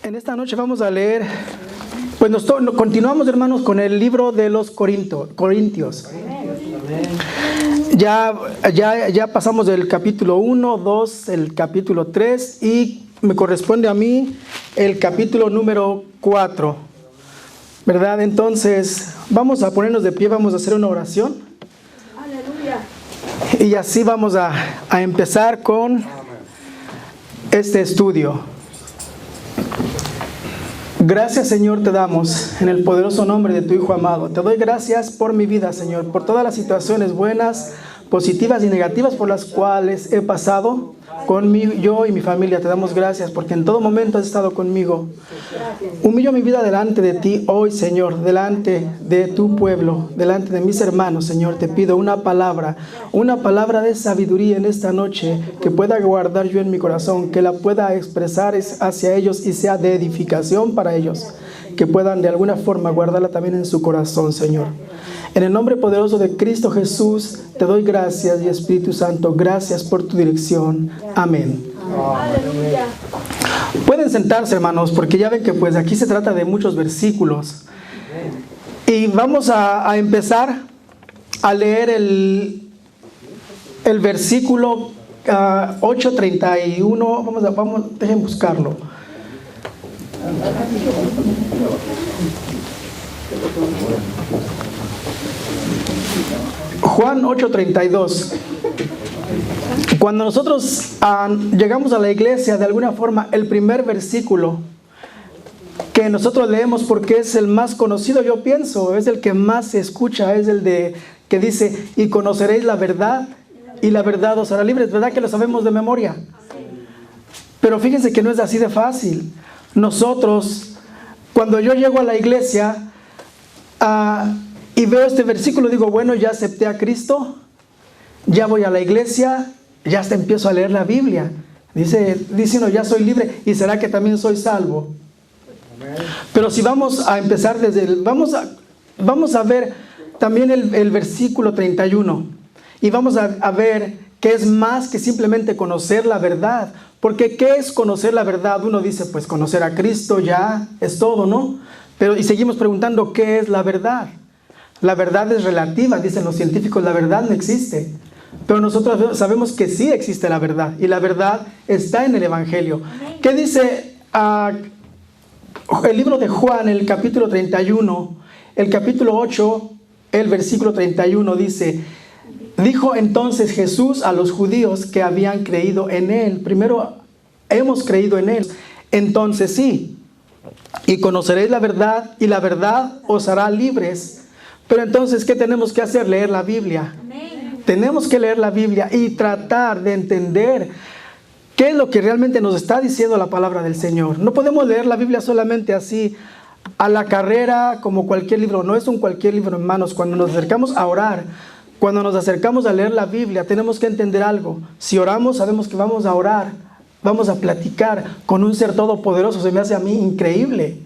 En esta noche vamos a leer, pues continuamos, hermanos, con el libro de los Corintios. Ya pasamos del capítulo 1, 2, el capítulo 3 y me corresponde a mí el capítulo número 4, ¿verdad? Entonces vamos a ponernos de pie, vamos a hacer una oración. Aleluya. Y así vamos a empezar con este estudio. Gracias, Señor, te damos en el poderoso nombre de tu Hijo amado. Te doy gracias por mi vida, Señor, por todas las situaciones buenas, positivas y negativas por las cuales he pasado yo y mi familia. Te damos gracias porque en todo momento has estado conmigo. Humillo mi vida delante de ti hoy, Señor, delante de tu pueblo, delante de mis hermanos, Señor. Te pido una palabra de sabiduría en esta noche que pueda guardar yo en mi corazón, que la pueda expresar hacia ellos y sea de edificación para ellos, que puedan de alguna forma guardarla también en su corazón, Señor. En el nombre poderoso de Cristo Jesús, te doy gracias y Espíritu Santo, gracias por tu dirección. Amén. Aleluya. Pueden sentarse, hermanos, porque ya ven que pues aquí se trata de muchos versículos. Y vamos a empezar a leer el versículo 8:31. Dejen buscarlo. Juan 8:32. Cuando nosotros llegamos a la iglesia, de alguna forma, el primer versículo que nosotros leemos, porque es el más conocido, yo pienso, es el que más se escucha, es el que dice: y conoceréis la verdad, y la verdad os hará libres. ¿Verdad que lo sabemos de memoria? Pero fíjense que no es así de fácil. Nosotros, cuando yo llego a la iglesia y veo este versículo, digo, bueno, ya acepté a Cristo, ya voy a la iglesia, ya hasta empiezo a leer la Biblia. Dice uno, ya soy libre, ¿y será que también soy salvo? Pero si vamos a empezar vamos a ver también el versículo 31, y vamos a ver que es más que simplemente conocer la verdad. Porque ¿qué es conocer la verdad? Uno dice, pues conocer a Cristo ya es todo, ¿no? Y seguimos preguntando, ¿qué es la verdad? La verdad es relativa, dicen los científicos, la verdad no existe. Pero nosotros sabemos que sí existe la verdad, y la verdad está en el Evangelio. ¿Qué dice el libro de Juan, el capítulo 31, el capítulo 8, el versículo 31 dice: dijo entonces Jesús a los judíos que habían creído en Él. Primero, hemos creído en Él. Entonces sí, y conoceréis la verdad, y la verdad os hará libres. Pero entonces, ¿qué tenemos que hacer? Leer la Biblia. Amén. Tenemos que leer la Biblia y tratar de entender qué es lo que realmente nos está diciendo la palabra del Señor. No podemos leer la Biblia solamente así, a la carrera, como cualquier libro. No es un cualquier libro, hermanos. Cuando nos acercamos a orar, cuando nos acercamos a leer la Biblia, tenemos que entender algo. Si oramos, sabemos que vamos a orar, vamos a platicar con un ser todopoderoso. Se me hace a mí increíble.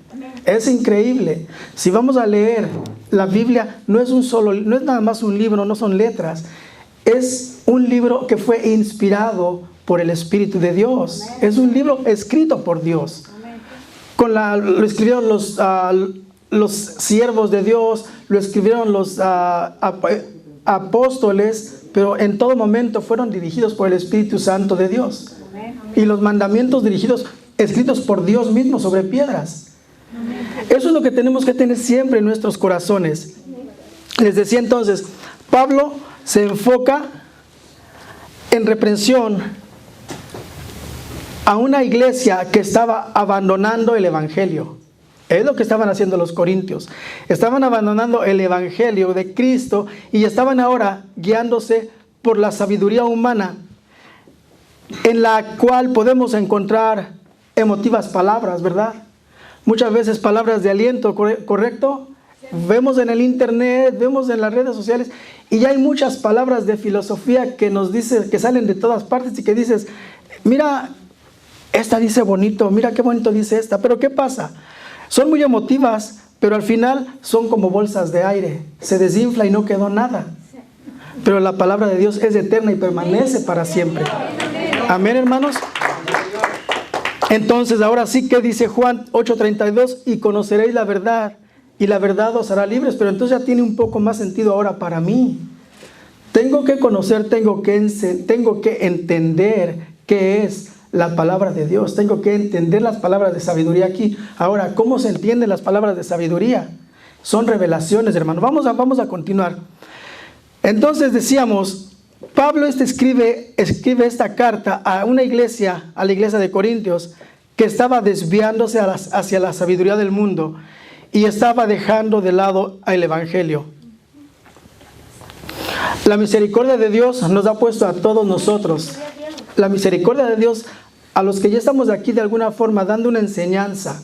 Es increíble. Si vamos a leer la Biblia, no es nada más un libro, no son letras. Es un libro que fue inspirado por el Espíritu de Dios. Es un libro escrito por Dios. Lo escribieron los siervos de Dios, lo escribieron los apóstoles, pero en todo momento fueron dirigidos por el Espíritu Santo de Dios. Y los mandamientos escritos por Dios mismo sobre piedras. Eso es lo que tenemos que tener siempre en nuestros corazones. Les decía entonces, Pablo se enfoca en reprensión a una iglesia que estaba abandonando el Evangelio. Es lo que estaban haciendo los corintios. Estaban abandonando el Evangelio de Cristo y estaban ahora guiándose por la sabiduría humana, en la cual podemos encontrar emotivas palabras, ¿verdad? Muchas veces palabras de aliento, ¿correcto? Vemos en el internet, vemos en las redes sociales, y ya hay muchas palabras de filosofía que nos dicen, que salen de todas partes y que dices, mira, esta dice bonito, mira qué bonito dice esta. Pero ¿qué pasa? Son muy emotivas, pero al final son como bolsas de aire. Se desinfla y no quedó nada. Pero la palabra de Dios es eterna y permanece para siempre. Amén, hermanos. Entonces, ahora sí que dice Juan 8:32, y conoceréis la verdad, y la verdad os hará libres. Pero entonces ya tiene un poco más sentido ahora para mí. Tengo que conocer, tengo que entender qué es la palabra de Dios. Tengo que entender las palabras de sabiduría aquí. Ahora, ¿cómo se entienden las palabras de sabiduría? Son revelaciones, hermano. Vamos a continuar. Entonces decíamos, Pablo escribe esta carta a una iglesia, a la iglesia de Corintios, que estaba desviándose hacia la sabiduría del mundo y estaba dejando de lado el evangelio. La misericordia de Dios nos ha puesto a todos nosotros. La misericordia de Dios a los que ya estamos aquí de alguna forma dando una enseñanza,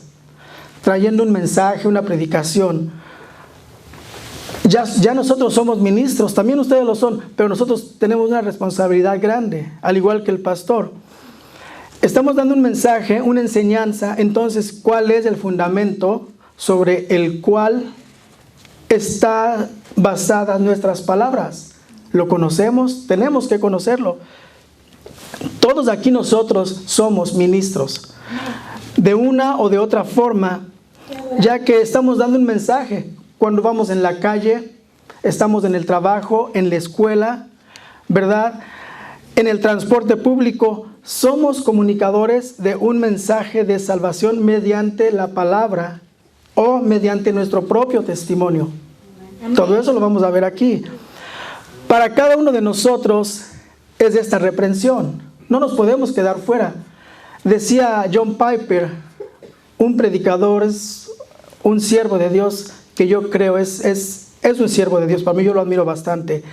trayendo un mensaje, una predicación. Ya nosotros somos ministros, también ustedes lo son, pero nosotros tenemos una responsabilidad grande, al igual que el pastor. Estamos dando un mensaje, una enseñanza. Entonces, ¿cuál es el fundamento sobre el cual están basadas nuestras palabras? ¿Lo conocemos? Tenemos que conocerlo. Todos aquí nosotros somos ministros, de una o de otra forma, ya que estamos dando un mensaje. Cuando vamos en la calle, estamos en el trabajo, en la escuela, ¿verdad? En el transporte público, somos comunicadores de un mensaje de salvación mediante la palabra o mediante nuestro propio testimonio. Todo eso lo vamos a ver aquí. Para cada uno de nosotros es esta reprensión. No nos podemos quedar fuera. Decía John Piper, un predicador, es un siervo de Dios, que yo creo es un siervo de Dios. Para mí, yo lo admiro bastante.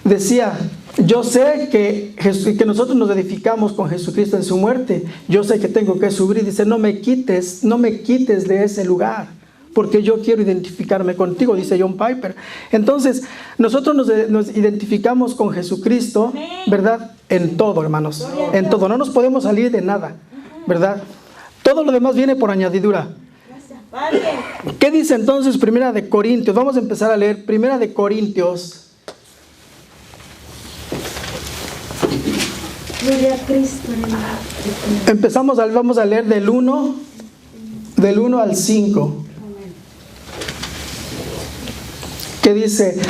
Decía, yo sé que nosotros nos edificamos con Jesucristo en su muerte. Yo sé que tengo que subir. Dice, no me quites de ese lugar, porque yo quiero identificarme contigo, dice John Piper. Entonces, nosotros nos identificamos con Jesucristo, ¿verdad? En todo, hermanos, en todo. No nos podemos salir de nada, ¿verdad? Todo lo demás viene por añadidura. ¿Qué dice entonces Primera de Corintios? Vamos a empezar a leer Primera de Corintios. Gloria a Cristo. Vamos a leer del 1 al 5. Que dice,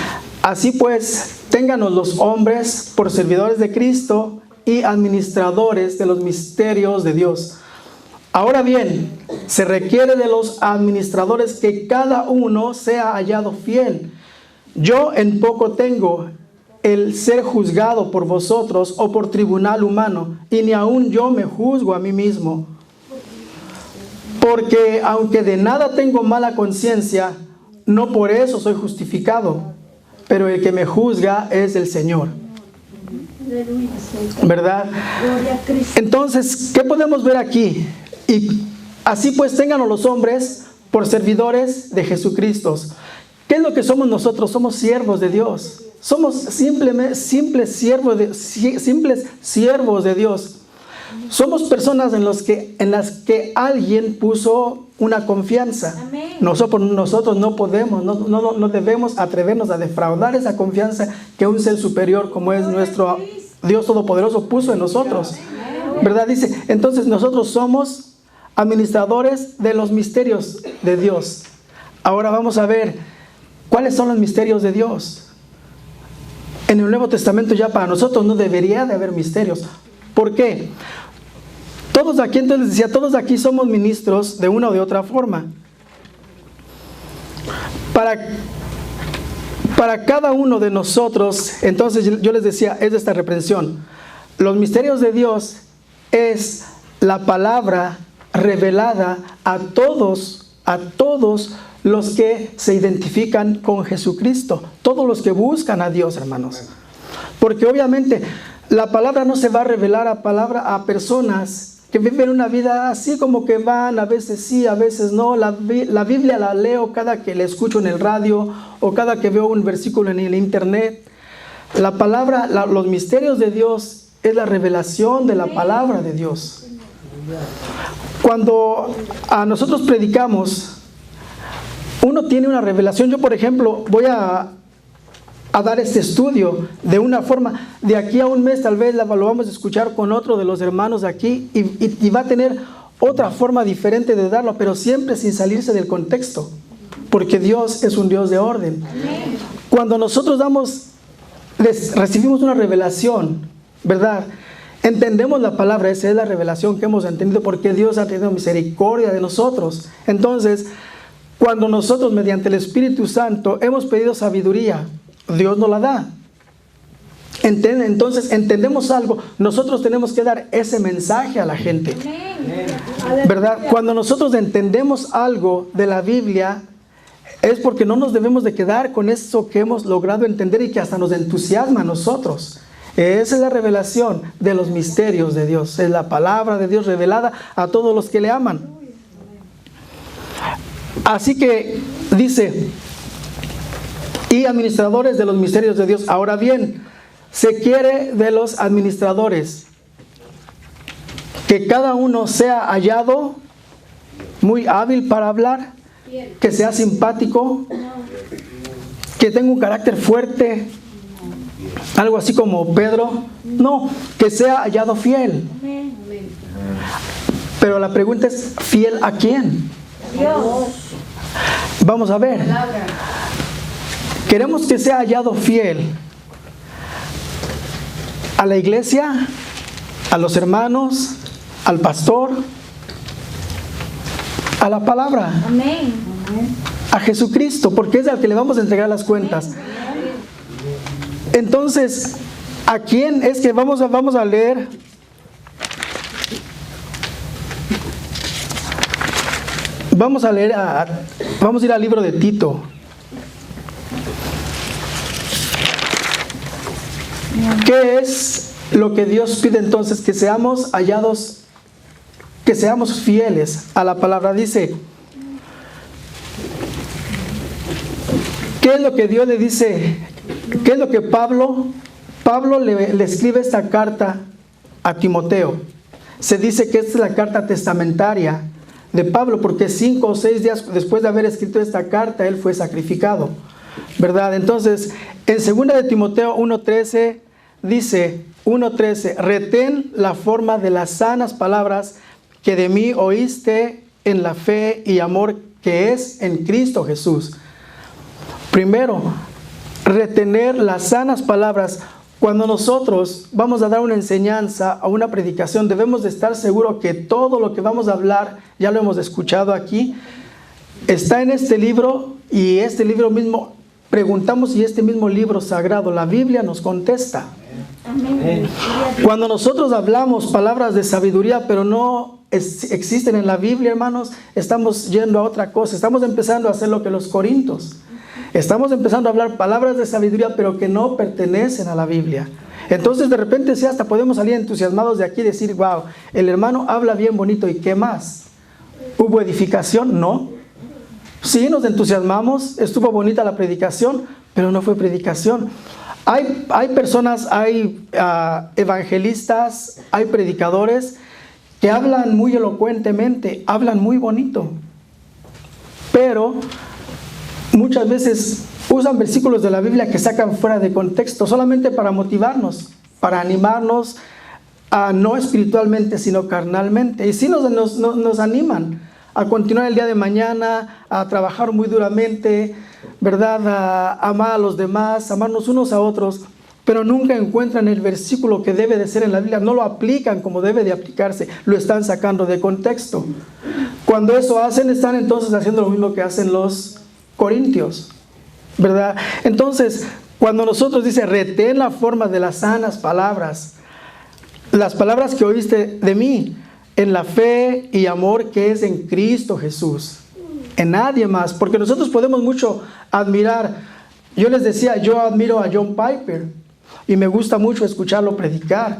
así pues, ténganos los hombres por servidores de Cristo y administradores de los misterios de Dios. Ahora bien, se requiere de los administradores que cada uno sea hallado fiel. Yo en poco tengo el ser juzgado por vosotros o por tribunal humano, y ni aun yo me juzgo a mí mismo. Porque aunque de nada tengo mala conciencia, no por eso soy justificado, pero el que me juzga es el Señor. ¿Verdad? Entonces, ¿qué podemos ver aquí? Y así pues, ténganos los hombres por servidores de Jesucristo. ¿Qué es lo que somos nosotros? Somos siervos de Dios. Somos simples siervos de Dios. Somos personas en las que alguien puso una confianza. Nosotros no podemos, no debemos atrevernos a defraudar esa confianza que un ser superior como es nuestro Dios Todopoderoso puso en nosotros. ¿Verdad? Dice, entonces nosotros somos administradores de los misterios de Dios. Ahora vamos a ver cuáles son los misterios de Dios. En el Nuevo Testamento ya para nosotros no debería de haber misterios. ¿Por qué? Todos aquí, entonces decía, todos aquí somos ministros de una o de otra forma. Para cada uno de nosotros, entonces yo les decía, es esta reprensión. Los misterios de Dios es la palabra revelada a todos los que se identifican con Jesucristo, todos los que buscan a Dios, hermanos. Porque obviamente la palabra no se va a revelar a personas que viven una vida así como que van, a veces sí, a veces no. La Biblia la leo cada que la escucho en el radio o cada que veo un versículo en el internet. La palabra, los misterios de Dios es la revelación de la palabra de Dios. Cuando a nosotros predicamos, uno tiene una revelación. Yo, por ejemplo, voy a dar este estudio de una forma. De aquí a un mes tal vez lo vamos a escuchar con otro de los hermanos de aquí y va a tener otra forma diferente de darlo, pero siempre sin salirse del contexto, porque Dios es un Dios de orden. Cuando nosotros recibimos una revelación, ¿verdad? Entendemos la palabra, esa es la revelación que hemos entendido, porque Dios ha tenido misericordia de nosotros. Entonces, cuando nosotros mediante el Espíritu Santo hemos pedido sabiduría, Dios nos la da. Entonces, entendemos algo, nosotros tenemos que dar ese mensaje a la gente, ¿verdad? Cuando nosotros entendemos algo de la Biblia, es porque no nos debemos de quedar con eso que hemos logrado entender y que hasta nos entusiasma a nosotros. Esa es la revelación de los misterios de Dios. Es la palabra de Dios revelada a todos los que le aman. Así que dice, y administradores de los misterios de Dios. Ahora bien, se quiere de los administradores que cada uno sea hallado muy hábil para hablar, que sea simpático, que tenga un carácter fuerte, algo así como Pedro. No, que sea hallado fiel. Pero la pregunta es, ¿fiel a quién? Dios. Vamos a ver. Queremos que sea hallado fiel a la iglesia, a los hermanos, al pastor, a la palabra, Amén. a Jesucristo, porque es al que le vamos a entregar las cuentas. Entonces, ¿a quién es que vamos a leer? Vamos a ir al libro de Tito. ¿Qué es lo que Dios pide entonces? Que seamos hallados, que seamos fieles a la palabra. Dice, ¿qué es lo que Dios le dice? ¿Qué es lo que Pablo le escribe esta carta a Timoteo? Se dice que esta es la carta testamentaria de Pablo, porque 5 o 6 días después de haber escrito esta carta, él fue sacrificado, ¿verdad? Entonces, en 2 de Timoteo 1:13 dice, 1:13, retén la forma de las sanas palabras que de mí oíste en la fe y amor que es en Cristo Jesús. Primero, retener las sanas palabras. Cuando nosotros vamos a dar una enseñanza o una predicación, debemos de estar seguros que todo lo que vamos a hablar, ya lo hemos escuchado aquí, está en este libro, y este libro mismo, preguntamos si este mismo libro sagrado, la Biblia, nos contesta. Amén. Cuando nosotros hablamos palabras de sabiduría, pero no existen en la Biblia, hermanos, estamos yendo a otra cosa. Estamos empezando a hacer lo que los corintios. Estamos empezando a hablar palabras de sabiduría, pero que no pertenecen a la Biblia. Entonces, de repente, sí, hasta podemos salir entusiasmados de aquí y decir, wow, el hermano habla bien bonito, ¿y qué más? ¿Hubo edificación? No. Sí, nos entusiasmamos, estuvo bonita la predicación, pero no fue predicación. Hay personas, hay evangelistas, hay predicadores que hablan muy elocuentemente, hablan muy bonito, pero muchas veces usan versículos de la Biblia que sacan fuera de contexto, solamente para motivarnos, para animarnos, no espiritualmente, sino carnalmente. Y sí nos animan a continuar el día de mañana, a trabajar muy duramente, ¿verdad? A amar a los demás, amarnos unos a otros, pero nunca encuentran el versículo que debe de ser en la Biblia, no lo aplican como debe de aplicarse, lo están sacando de contexto. Cuando eso hacen, están entonces haciendo lo mismo que hacen los corintios, ¿verdad? Entonces, cuando nosotros dice, retén la forma de las sanas palabras, las palabras que oíste de mí, en la fe y amor que es en Cristo Jesús, en nadie más, porque nosotros podemos mucho admirar. Yo les decía, yo admiro a John Piper y me gusta mucho escucharlo predicar,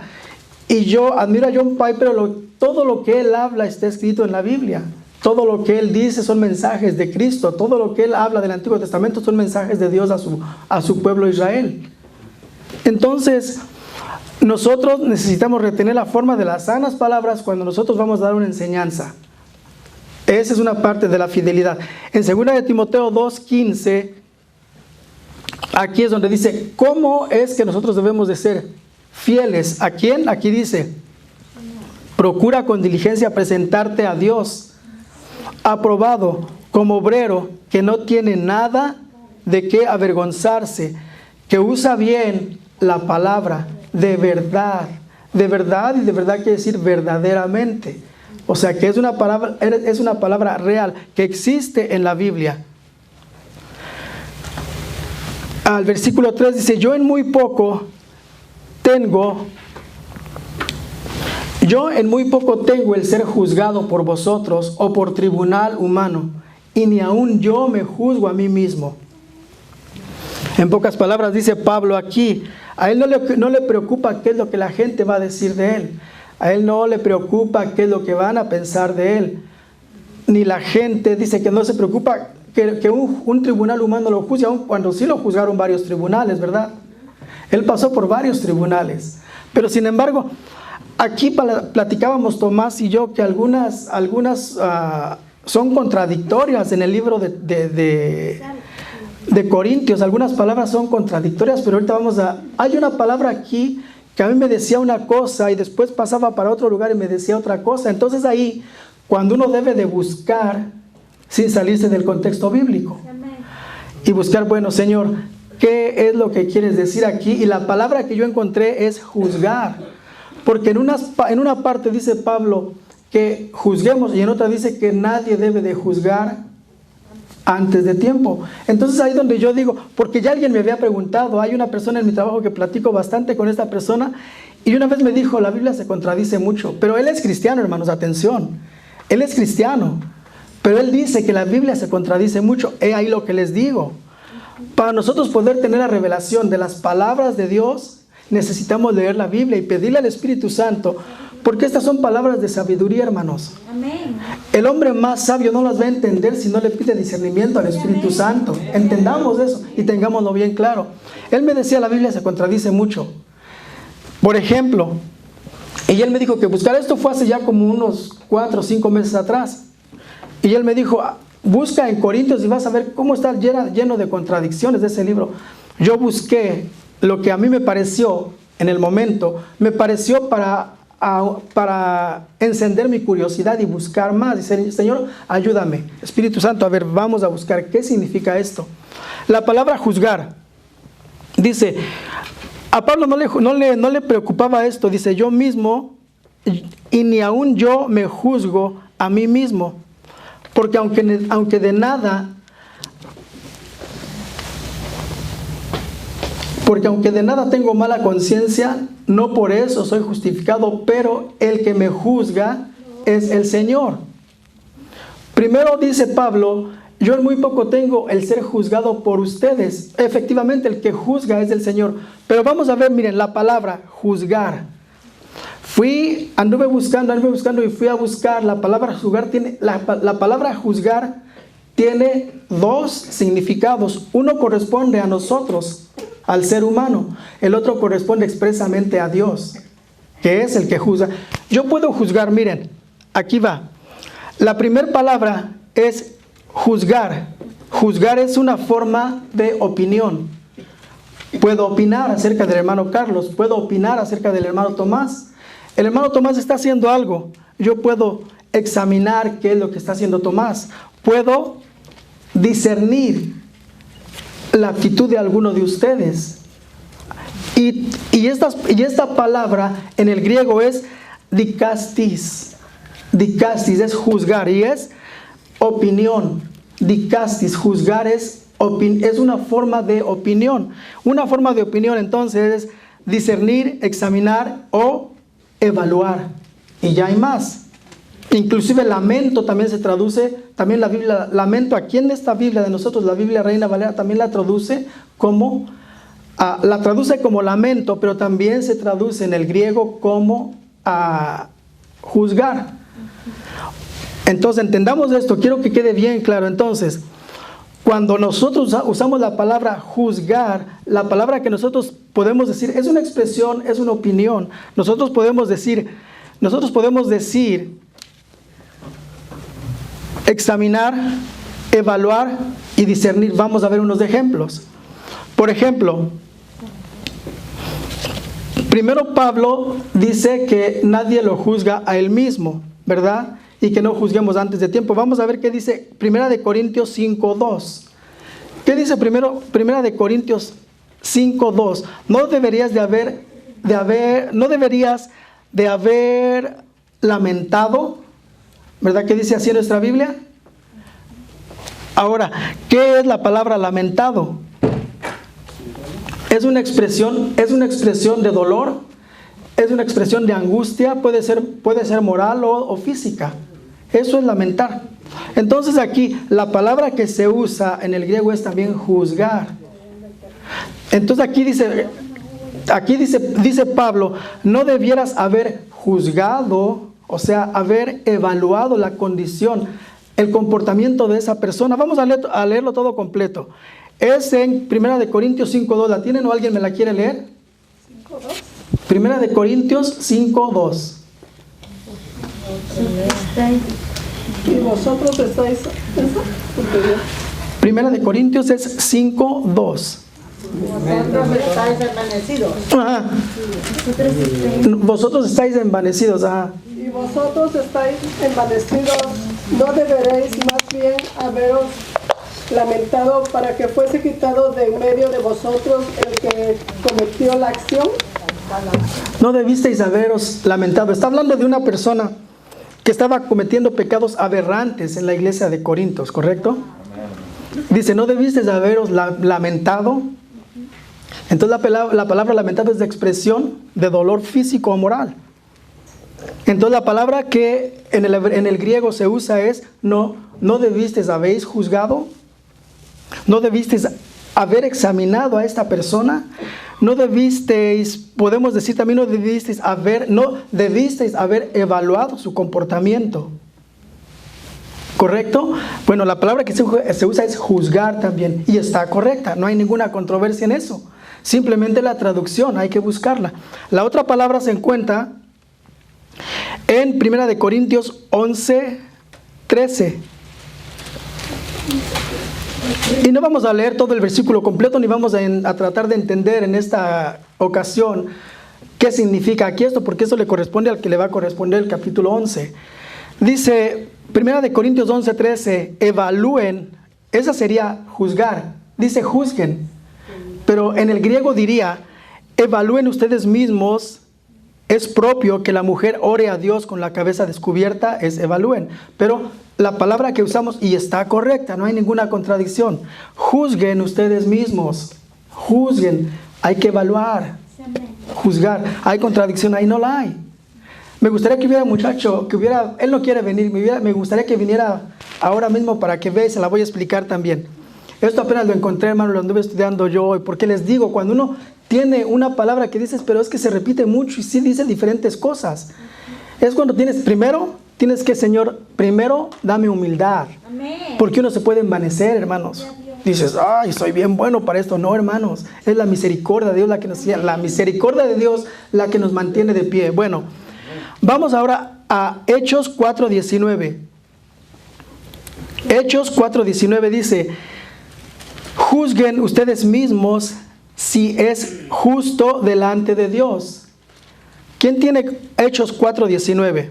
y yo admiro a John Piper, todo lo que él habla está escrito en la Biblia. Todo lo que él dice son mensajes de Cristo. Todo lo que él habla del Antiguo Testamento son mensajes de Dios a su pueblo Israel. Entonces, nosotros necesitamos retener la forma de las sanas palabras cuando nosotros vamos a dar una enseñanza. Esa es una parte de la fidelidad. En 2 de Timoteo 2:15, aquí es donde dice, ¿cómo es que nosotros debemos de ser fieles? ¿A quién? Aquí dice, Procura con diligencia presentarte a Dios, aprobado como obrero que no tiene nada de qué avergonzarse, que usa bien la palabra de verdad. De verdad, y de verdad quiere decir verdaderamente. O sea que es una palabra real que existe en la Biblia. Al versículo 3 dice: yo en muy poco tengo el ser juzgado por vosotros o por tribunal humano, y ni aun yo me juzgo a mí mismo. En pocas palabras dice Pablo aquí, a él no le preocupa qué es lo que la gente va a decir de él. A él no le preocupa qué es lo que van a pensar de él. Ni la gente dice que no se preocupa que un tribunal humano lo juzgue, aun cuando sí lo juzgaron varios tribunales, ¿verdad? Él pasó por varios tribunales. Pero sin embargo, aquí platicábamos Tomás y yo que algunas son contradictorias en el libro de Corintios. Algunas palabras son contradictorias, pero ahorita hay una palabra aquí que a mí me decía una cosa y después pasaba para otro lugar y me decía otra cosa. Entonces ahí, cuando uno debe de buscar sin salirse del contexto bíblico y buscar, bueno, Señor, ¿qué es lo que quieres decir aquí? Y la palabra que yo encontré es juzgar, porque en una parte dice Pablo que juzguemos y en otra dice que nadie debe de juzgar antes de tiempo. Entonces ahí donde yo digo, porque ya alguien me había preguntado, hay una persona en mi trabajo que platico bastante con esta persona y una vez me dijo, la Biblia se contradice mucho, pero él es cristiano, hermanos, atención, él es cristiano, pero él dice que la Biblia se contradice mucho. He ahí lo que les digo, para nosotros poder tener la revelación de las palabras de Dios, necesitamos leer la Biblia y pedirle al Espíritu Santo, porque estas son palabras de sabiduría, hermanos. Amén. El hombre más sabio no las va a entender si no le pide discernimiento al Espíritu Santo. Entendamos eso y tengámoslo bien claro. Él me decía, la Biblia se contradice mucho. Por ejemplo, y él me dijo que buscar esto fue hace ya como unos 4 o 5 meses atrás. Y él me dijo, busca en Corintios y vas a ver cómo está lleno de contradicciones de ese libro. Yo busqué lo que a mí me pareció en el momento, me pareció para encender mi curiosidad y buscar más. Dice, Señor, ayúdame. Espíritu Santo, a ver, vamos a buscar qué significa esto. La palabra juzgar, dice, a Pablo no le preocupaba esto. Dice, yo mismo, y ni aún yo me juzgo a mí mismo. Porque aunque de nada tengo mala conciencia, no por eso soy justificado, pero el que me juzga es el Señor. Primero dice Pablo, yo en muy poco tengo el ser juzgado por ustedes. Efectivamente, el que juzga es el Señor. Pero vamos a ver, miren, la palabra juzgar. Anduve buscando y fui a buscar. La palabra juzgar tiene 2 significados. Uno corresponde a nosotros, al ser humano. El otro corresponde expresamente a Dios, que es el que juzga. Yo puedo juzgar, miren, aquí va. La primera palabra es juzgar. Juzgar es una forma de opinión. Puedo opinar acerca del hermano Carlos, puedo opinar acerca del hermano Tomás. El hermano Tomás está haciendo algo. Yo puedo examinar qué es lo que está haciendo Tomás. Puedo discernir la actitud de alguno de ustedes. Y esta palabra en el griego es dikastis. Dikastis es juzgar y es opinión. Dikastis, juzgar es una forma de opinión. Una forma de opinión entonces es discernir, examinar o evaluar. Y ya hay más. Inclusive lamento también se traduce, también la Biblia, lamento aquí en esta Biblia de nosotros, la Biblia Reina Valera también la traduce como lamento, pero también se traduce en el griego como juzgar. Entonces entendamos esto, quiero que quede bien claro. Entonces, cuando nosotros usamos la palabra juzgar, la palabra que nosotros podemos decir es una expresión, es una opinión. Nosotros podemos decir examinar, evaluar y discernir. Vamos a ver unos ejemplos. Por ejemplo, Primero Pablo dice que nadie lo juzga a él mismo, ¿verdad? Y que no juzguemos antes de tiempo. Vamos a ver qué dice Primera de Corintios 5:2. ¿Qué dice Primera de Corintios 5:2? No deberías de haber lamentado, ¿verdad? ¿Qué dice así en nuestra Biblia? Ahora, ¿qué es la palabra lamentado? Es una expresión de dolor, es una expresión de angustia, puede ser moral o física. Eso es lamentar. Entonces aquí la palabra que se usa en el griego es también juzgar. Entonces aquí dice Pablo, no debieras haber juzgado, o sea, haber evaluado la condición, el comportamiento de esa persona. Vamos a leerlo todo completo. Es en 1 Corintios 5:2. ¿La tienen o alguien me la quiere leer? 1 Corintios 5:2. Y vosotros estáis... 1 Corintios es 5:2. Vosotros estáis envanecidos. Ajá. Vosotros estáis envanecidos. Ajá. Y vosotros estáis envanecidos. ¿No deberéis más bien haberos lamentado para que fuese quitado de en medio de vosotros el que cometió la acción? No debisteis haberos lamentado. Está hablando de una persona que estaba cometiendo pecados aberrantes en la iglesia de Corintios, ¿correcto? Dice, no debisteis haberos lamentado. Entonces la palabra lamentado es de expresión de dolor físico o moral. Entonces la palabra que en el griego se usa es no debisteis habéis juzgado. No debisteis haber examinado a esta persona. No debisteis, podemos decir también, no debisteis haber evaluado su comportamiento. ¿Correcto? Bueno, la palabra que se usa es juzgar también. Y está correcta, no hay ninguna controversia en eso. Simplemente la traducción, hay que buscarla. La otra palabra se encuentra en 1 Corintios 11:13. Y no vamos a leer todo el versículo completo, ni vamos a tratar de entender en esta ocasión qué significa aquí esto, porque eso le corresponde al que le va a corresponder el capítulo 11. Dice 1 Corintios 11:13, evalúen, esa sería juzgar, dice juzguen, pero en el griego diría, evalúen ustedes mismos. Es propio que la mujer ore a Dios con la cabeza descubierta, es evalúen. Pero la palabra que usamos, y está correcta, no hay ninguna contradicción. Juzguen ustedes mismos. Juzguen. Hay que evaluar. Juzgar. ¿Hay contradicción? Ahí no la hay. Me gustaría que hubiera un muchacho, él no quiere venir, me gustaría que viniera ahora mismo para que vea y se la voy a explicar también. Esto apenas lo encontré, hermano, lo anduve estudiando yo hoy, porque les digo, cuando uno tiene una palabra que dices, pero es que se repite mucho y sí dice diferentes cosas. Es cuando tienes que, Señor, primero dame humildad. Amén. Porque uno se puede envanecer, hermanos. Dices, ay, soy bien bueno para esto. No, hermanos, es la misericordia de Dios la que nos mantiene de pie. Bueno, vamos ahora a Hechos 4:19. Hechos 4:19 dice, juzguen ustedes mismos si es justo delante de Dios. ¿Quién tiene Hechos 4:19?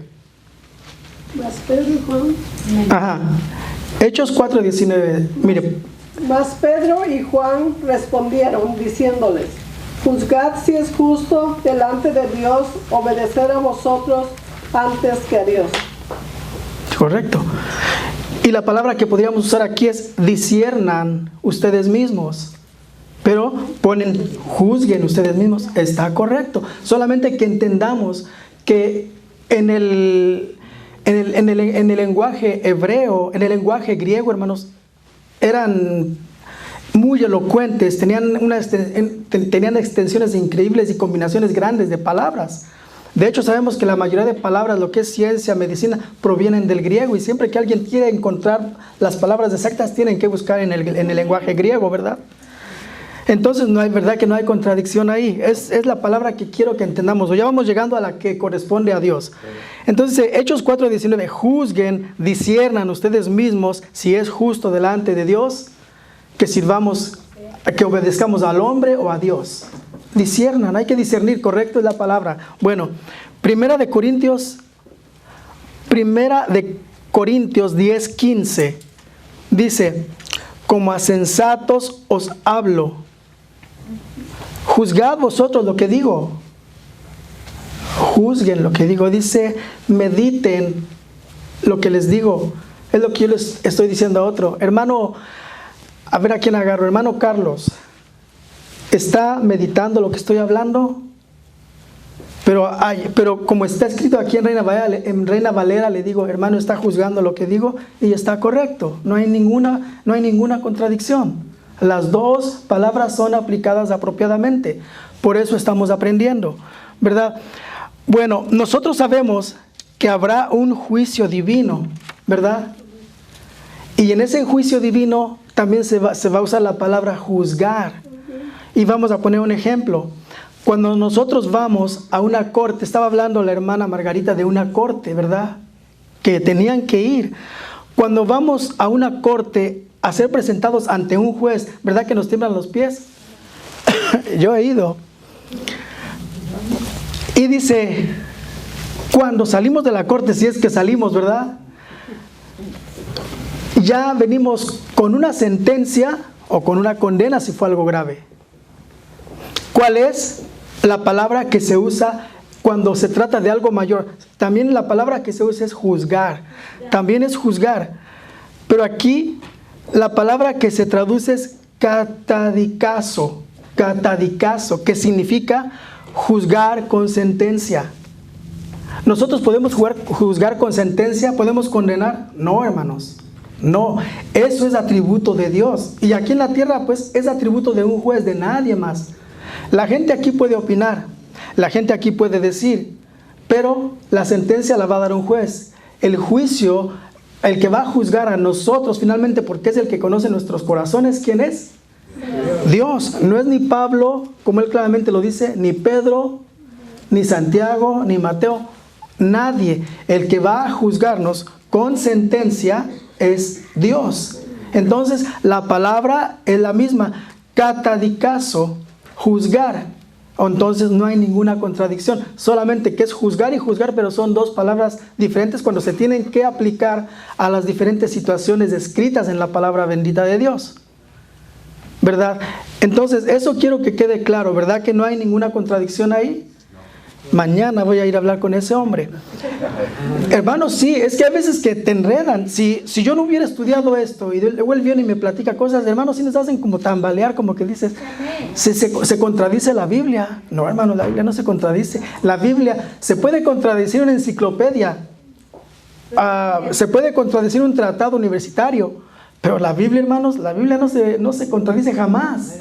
Mas Pedro y Juan. Ajá. Hechos 4:19. Mire. Mas Pedro y Juan respondieron diciéndoles, juzgad si es justo delante de Dios obedecer a vosotros antes que a Dios. Correcto. Y la palabra que podríamos usar aquí es disciernan ustedes mismos. Pero ponen juzguen ustedes mismos. Está correcto. Solamente que entendamos que en el lenguaje hebreo, en el lenguaje griego, hermanos, eran muy elocuentes, tenían extensiones increíbles y combinaciones grandes de palabras. De hecho, sabemos que la mayoría de palabras, lo que es ciencia, medicina, provienen del griego, y siempre que alguien quiere encontrar las palabras exactas, tienen que buscar en el lenguaje griego, ¿verdad? Entonces, no hay verdad que no hay contradicción ahí. Es la palabra que quiero que entendamos. O ya vamos llegando a la que corresponde a Dios. Entonces, Hechos 4:19, juzguen, disciernan ustedes mismos si es justo delante de Dios que sirvamos, que obedezcamos al hombre o a Dios. disciernan, hay que discernir, correcto es la palabra. Bueno, Primera de Corintios 10:15 dice, como a sensatos os hablo, juzgad vosotros lo que digo. Juzguen lo que digo, dice, mediten lo que les digo. Es lo que yo les estoy diciendo a otro. Hermano, a ver a quién agarro. Hermano Carlos, ¿está meditando lo que estoy hablando? Pero como está escrito aquí en Reina Valera, le digo, hermano, está juzgando lo que digo y está correcto. No hay ninguna contradicción. Las dos palabras son aplicadas apropiadamente. Por eso estamos aprendiendo, ¿verdad? Bueno, nosotros sabemos que habrá un juicio divino, ¿verdad? Y en ese juicio divino también se va a usar la palabra juzgar. Y vamos a poner un ejemplo. Cuando nosotros vamos a una corte, estaba hablando la hermana Margarita de una corte, ¿verdad? Que tenían que ir. Cuando vamos a una corte a ser presentados ante un juez, ¿verdad que nos tiemblan los pies? Yo he ido. Y dice, cuando salimos de la corte, si es que salimos, ¿verdad? Ya venimos con una sentencia o con una condena si fue algo grave. ¿Cuál es la palabra que se usa cuando se trata de algo mayor? También la palabra que se usa es juzgar. También es juzgar. Pero aquí la palabra que se traduce es catadicazo. Catadicazo, que significa juzgar con sentencia. ¿Nosotros podemos juzgar con sentencia? ¿Podemos condenar? No, hermanos. No, eso es atributo de Dios. Y aquí en la tierra, pues, es atributo de un juez, de nadie más. La gente aquí puede opinar, la gente aquí puede decir, pero la sentencia la va a dar un juez. El juicio, el que va a juzgar a nosotros finalmente, porque es el que conoce nuestros corazones, ¿quién es? Dios. No es ni Pablo, como él claramente lo dice, ni Pedro, ni Santiago, ni Mateo, nadie. El que va a juzgarnos con sentencia es Dios. Entonces la palabra es la misma, catadicazo, juzgar. Entonces no hay ninguna contradicción, solamente que es juzgar y juzgar, pero son dos palabras diferentes cuando se tienen que aplicar a las diferentes situaciones descritas en la palabra bendita de Dios, ¿verdad? Entonces eso quiero que quede claro, ¿verdad? Que no hay ninguna contradicción ahí. Mañana voy a ir a hablar con ese hombre. Hermanos, sí, es que a veces que te enredan. Si yo no hubiera estudiado esto y luego él viene y me platica cosas, hermanos, sí nos hacen como tambalear, como que dices, se contradice la Biblia. No, hermano, la Biblia no se contradice. La Biblia se puede contradecir una enciclopedia, se puede contradecir un tratado universitario, pero la Biblia, hermanos, la Biblia no se contradice jamás.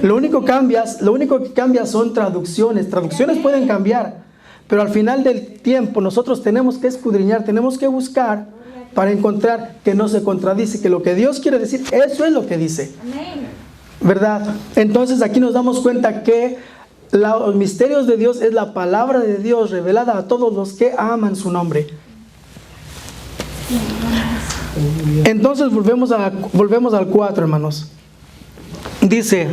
Lo único que cambia son traducciones. Traducciones pueden cambiar, pero al final del tiempo nosotros tenemos que escudriñar, tenemos que buscar para encontrar que no se contradice, que lo que Dios quiere decir, eso es lo que dice, ¿verdad? Entonces aquí nos damos cuenta que los misterios de Dios es la palabra de Dios revelada a todos los que aman su nombre. Entonces volvemos al 4, hermanos. Dice,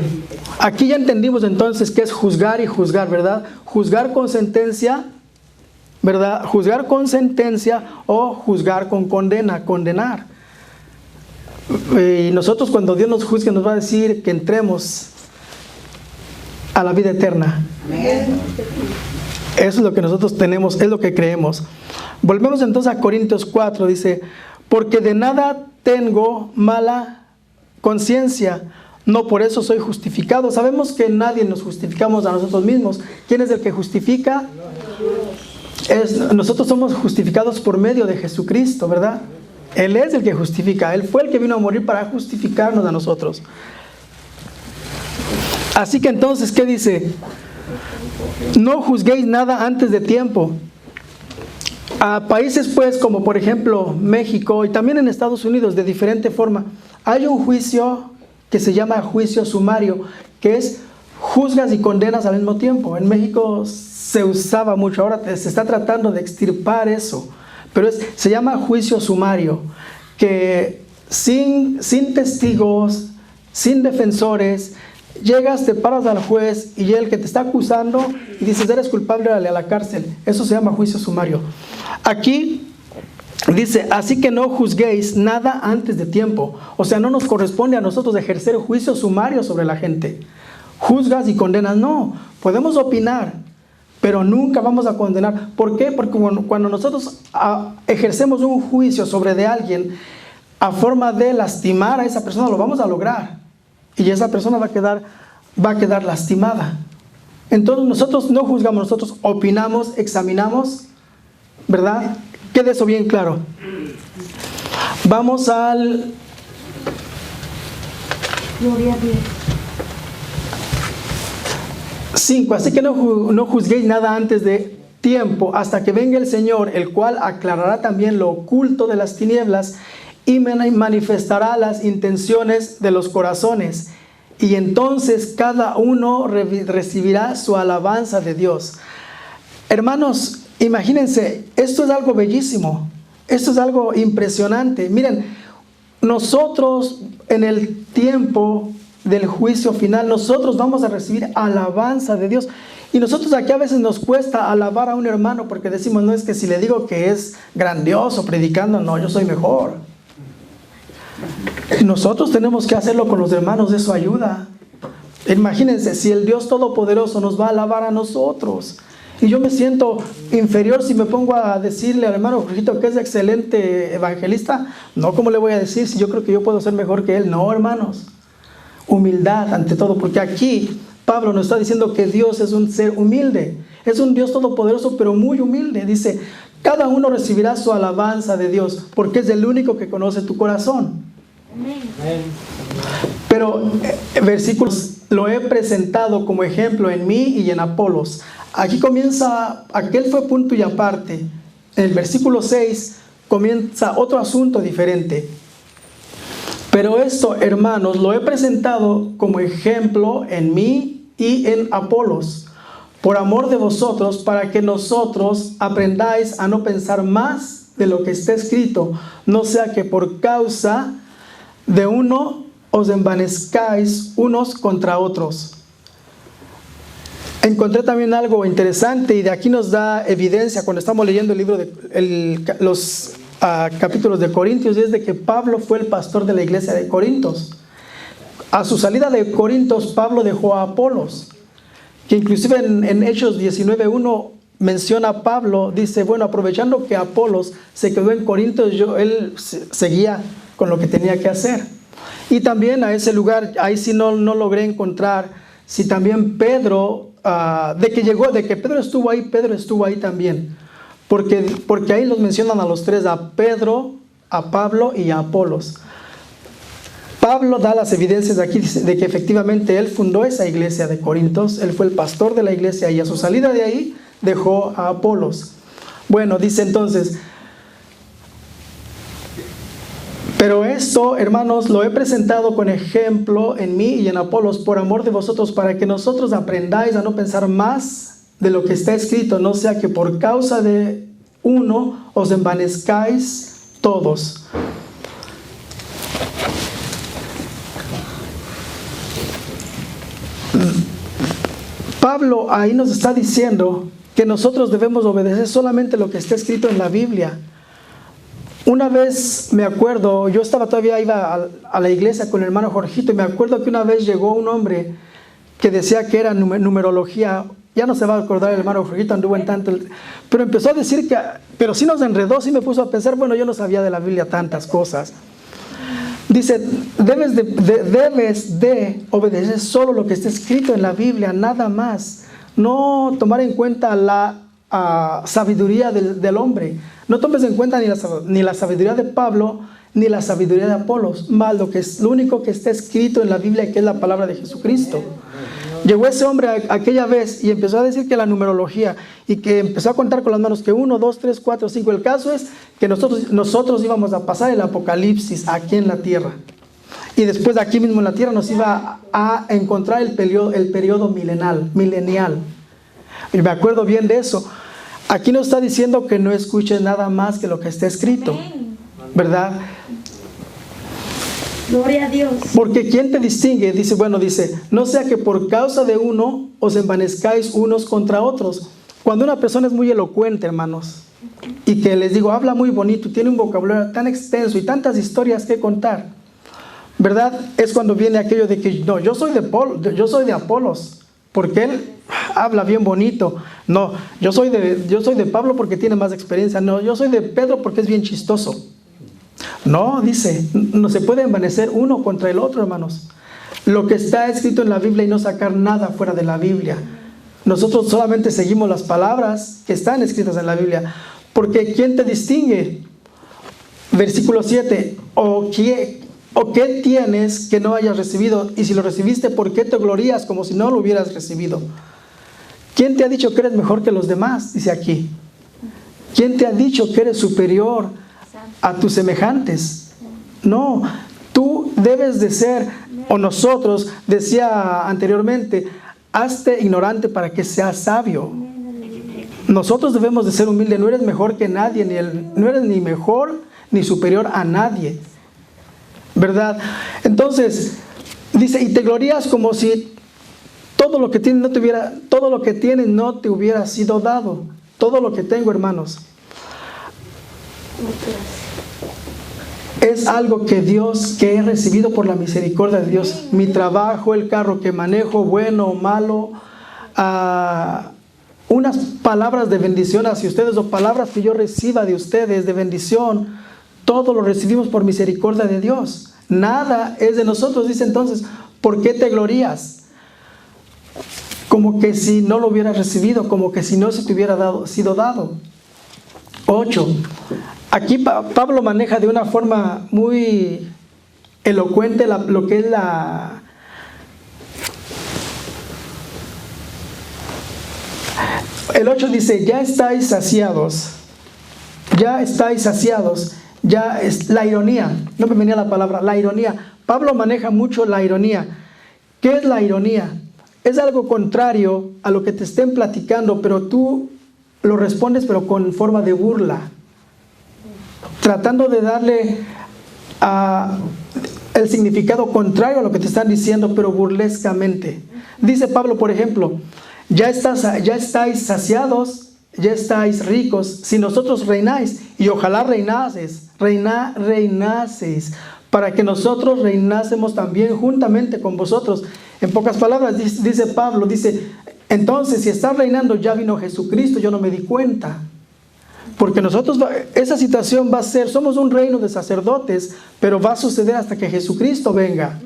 aquí ya entendimos entonces qué es juzgar y juzgar, ¿verdad? Juzgar con sentencia, ¿verdad? Juzgar con sentencia o juzgar con condena, condenar. Y nosotros cuando Dios nos juzgue nos va a decir que entremos a la vida eterna. Eso es lo que nosotros tenemos, es lo que creemos. Volvemos entonces a Corintios 4, dice, porque de nada tengo mala conciencia, no por eso soy justificado. Sabemos que nadie nos justificamos a nosotros mismos. ¿Quién es el que justifica? Nosotros somos justificados por medio de Jesucristo, ¿verdad? Él es el que justifica, Él fue el que vino a morir para justificarnos a nosotros. Así que entonces, ¿qué dice? No juzguéis nada antes de tiempo. A países pues como por ejemplo México y también en Estados Unidos de diferente forma, hay un juicio que se llama juicio sumario, que es juzgas y condenas al mismo tiempo. En México se usaba mucho, ahora se está tratando de extirpar eso, pero se llama juicio sumario, que sin testigos, sin defensores, llegas, te paras al juez y el que te está acusando y dices, eres culpable, dale a la cárcel. Eso se llama juicio sumario. Aquí dice, así que no juzguéis nada antes de tiempo. O sea, no nos corresponde a nosotros ejercer juicio sumario sobre la gente. Juzgas y condenas, no. Podemos opinar, pero nunca vamos a condenar. ¿Por qué? Porque cuando nosotros ejercemos un juicio sobre de alguien a forma de lastimar a esa persona, lo vamos a lograr. Y esa persona va a quedar lastimada. Entonces nosotros no juzgamos, nosotros opinamos, examinamos, ¿verdad? Quede eso bien claro. Vamos al... Gloria a Dios. 5. Así que no juzguéis nada antes de tiempo, hasta que venga el Señor, el cual aclarará también lo oculto de las tinieblas y manifestará las intenciones de los corazones. Y entonces cada uno recibirá su alabanza de Dios. Hermanos, imagínense, esto es algo bellísimo, esto es algo impresionante. Miren, nosotros en el tiempo del juicio final, nosotros vamos a recibir alabanza de Dios. Y nosotros aquí a veces nos cuesta alabar a un hermano porque decimos, no, es que si le digo que es grandioso predicando, no, yo soy mejor. Nosotros tenemos que hacerlo con los hermanos, eso ayuda. Imagínense, si el Dios Todopoderoso nos va a alabar a nosotros y yo me siento inferior si me pongo a decirle al hermano Jorgito que es excelente evangelista, no, ¿cómo le voy a decir si yo creo que yo puedo ser mejor que él? No, hermanos, humildad ante todo, porque aquí Pablo nos está diciendo que Dios es un ser humilde, es un Dios todopoderoso pero muy humilde. Dice, cada uno recibirá su alabanza de Dios porque es el único que conoce tu corazón. Amén. Pero versículos lo he presentado como ejemplo en mí y en Apolos. Aquí comienza, aquel fue punto y aparte. En el versículo 6 comienza otro asunto diferente. Pero esto, hermanos, lo he presentado como ejemplo en mí y en Apolos, por amor de vosotros, para que nosotros aprendáis a no pensar más de lo que está escrito, no sea que por causa de uno os envanezcáis unos contra otros. Encontré también algo interesante y de aquí nos da evidencia cuando estamos leyendo el libro de los capítulos de Corintios, y es de que Pablo fue el pastor de la iglesia de Corintios. A su salida de Corintios, Pablo dejó a Apolos, que inclusive en Hechos 19:1 menciona a Pablo, dice, bueno, aprovechando que Apolos se quedó en Corintios, él seguía con lo que tenía que hacer. Y también a ese lugar, ahí sí no logré encontrar si también Pedro, de que Pedro estuvo ahí también. Porque ahí los mencionan a los tres, a Pedro, a Pablo y a Apolos. Pablo da las evidencias aquí de que efectivamente él fundó esa iglesia de Corintios, él fue el pastor de la iglesia y a su salida de ahí dejó a Apolos. Bueno, dice entonces, pero esto, hermanos, lo he presentado con ejemplo en mí y en Apolos por amor de vosotros, para que nosotros aprendáis a no pensar más de lo que está escrito, no sea que por causa de uno os envanezcáis todos. Pablo ahí nos está diciendo que nosotros debemos obedecer solamente lo que está escrito en la Biblia. Una vez me acuerdo, yo iba a la iglesia con el hermano Jorgito, y me acuerdo que una vez llegó un hombre que decía que era numerología. Ya no se va a acordar el hermano Jorgito, anduvo en tanto, pero empezó a decir pero sí nos enredó, sí me puso a pensar, bueno, yo no sabía de la Biblia tantas cosas. Dice, debes de obedecer solo lo que está escrito en la Biblia, nada más. No tomar en cuenta la sabiduría del hombre. No tomes en cuenta ni la sabiduría de Pablo, ni la sabiduría de Apolos, más lo único que está escrito en la Biblia, que es la palabra de Jesucristo. Llegó ese hombre aquella vez y empezó a decir que la numerología, y que empezó a contar con las manos que 1, 2, 3, 4, 5. El caso es que nosotros íbamos a pasar el apocalipsis aquí en la tierra. Y después aquí mismo en la tierra nos iba a encontrar el periodo milenial. Y me acuerdo bien de eso. Aquí nos está diciendo que no escuches nada más que lo que está escrito, ¿verdad? Gloria a Dios. Porque ¿quién te distingue? Dice, no sea que por causa de uno os envanezcáis unos contra otros. Cuando una persona es muy elocuente, hermanos, y que les digo, habla muy bonito, tiene un vocabulario tan extenso y tantas historias que contar, ¿verdad? Es cuando viene aquello de que, no, yo soy de Apolos, porque él habla bien bonito. No, yo soy de Pablo porque tiene más experiencia. No, yo soy de Pedro porque es bien chistoso. No, dice, no se puede envanecer uno contra el otro, hermanos. Lo que está escrito en la Biblia y no sacar nada fuera de la Biblia. Nosotros solamente seguimos las palabras que están escritas en la Biblia. Porque ¿quién te distingue? Versículo 7. ¿O qué tienes que no hayas recibido? Y si lo recibiste, ¿por qué te glorías como si no lo hubieras recibido? ¿Quién te ha dicho que eres mejor que los demás? Dice aquí. ¿Quién te ha dicho que eres superior a tus semejantes? No, tú debes de ser, o nosotros, decía anteriormente, hazte ignorante para que seas sabio. Nosotros debemos de ser humildes. No eres mejor que nadie, no eres ni mejor ni superior a nadie, ¿verdad? Entonces dice, y te glorías como si todo lo que tienes no te hubiera sido dado. Todo lo que tengo, hermanos, es algo que he recibido por la misericordia de Dios. Mi trabajo, el carro que manejo, bueno o malo, unas palabras de bendición hacia ustedes o palabras que yo reciba de ustedes de bendición, todo lo recibimos por misericordia de Dios. Nada es de nosotros. Dice entonces, ¿por qué te glorías? Como que si no lo hubieras recibido, como que si no se te hubiera sido dado. 8. Aquí Pablo maneja de una forma muy elocuente lo que es El 8 dice, ya estáis saciados. Ya estáis saciados. Ya es la ironía. No me venía la palabra, la ironía. Pablo maneja mucho la ironía. ¿Qué es la ironía? Es algo contrario a lo que te estén platicando, pero tú lo respondes, pero con forma de burla. Tratando de darle el significado contrario a lo que te están diciendo, pero burlescamente. Dice Pablo, por ejemplo, ya estáis saciados, ya estáis ricos, si nosotros reináis, y ojalá reinaseis, para que nosotros reinásemos también juntamente con vosotros. En pocas palabras, dice Pablo, entonces si estás reinando, ya vino Jesucristo, yo no me di cuenta. Porque nosotros, esa situación va a ser, somos un reino de sacerdotes, pero va a suceder hasta que Jesucristo venga.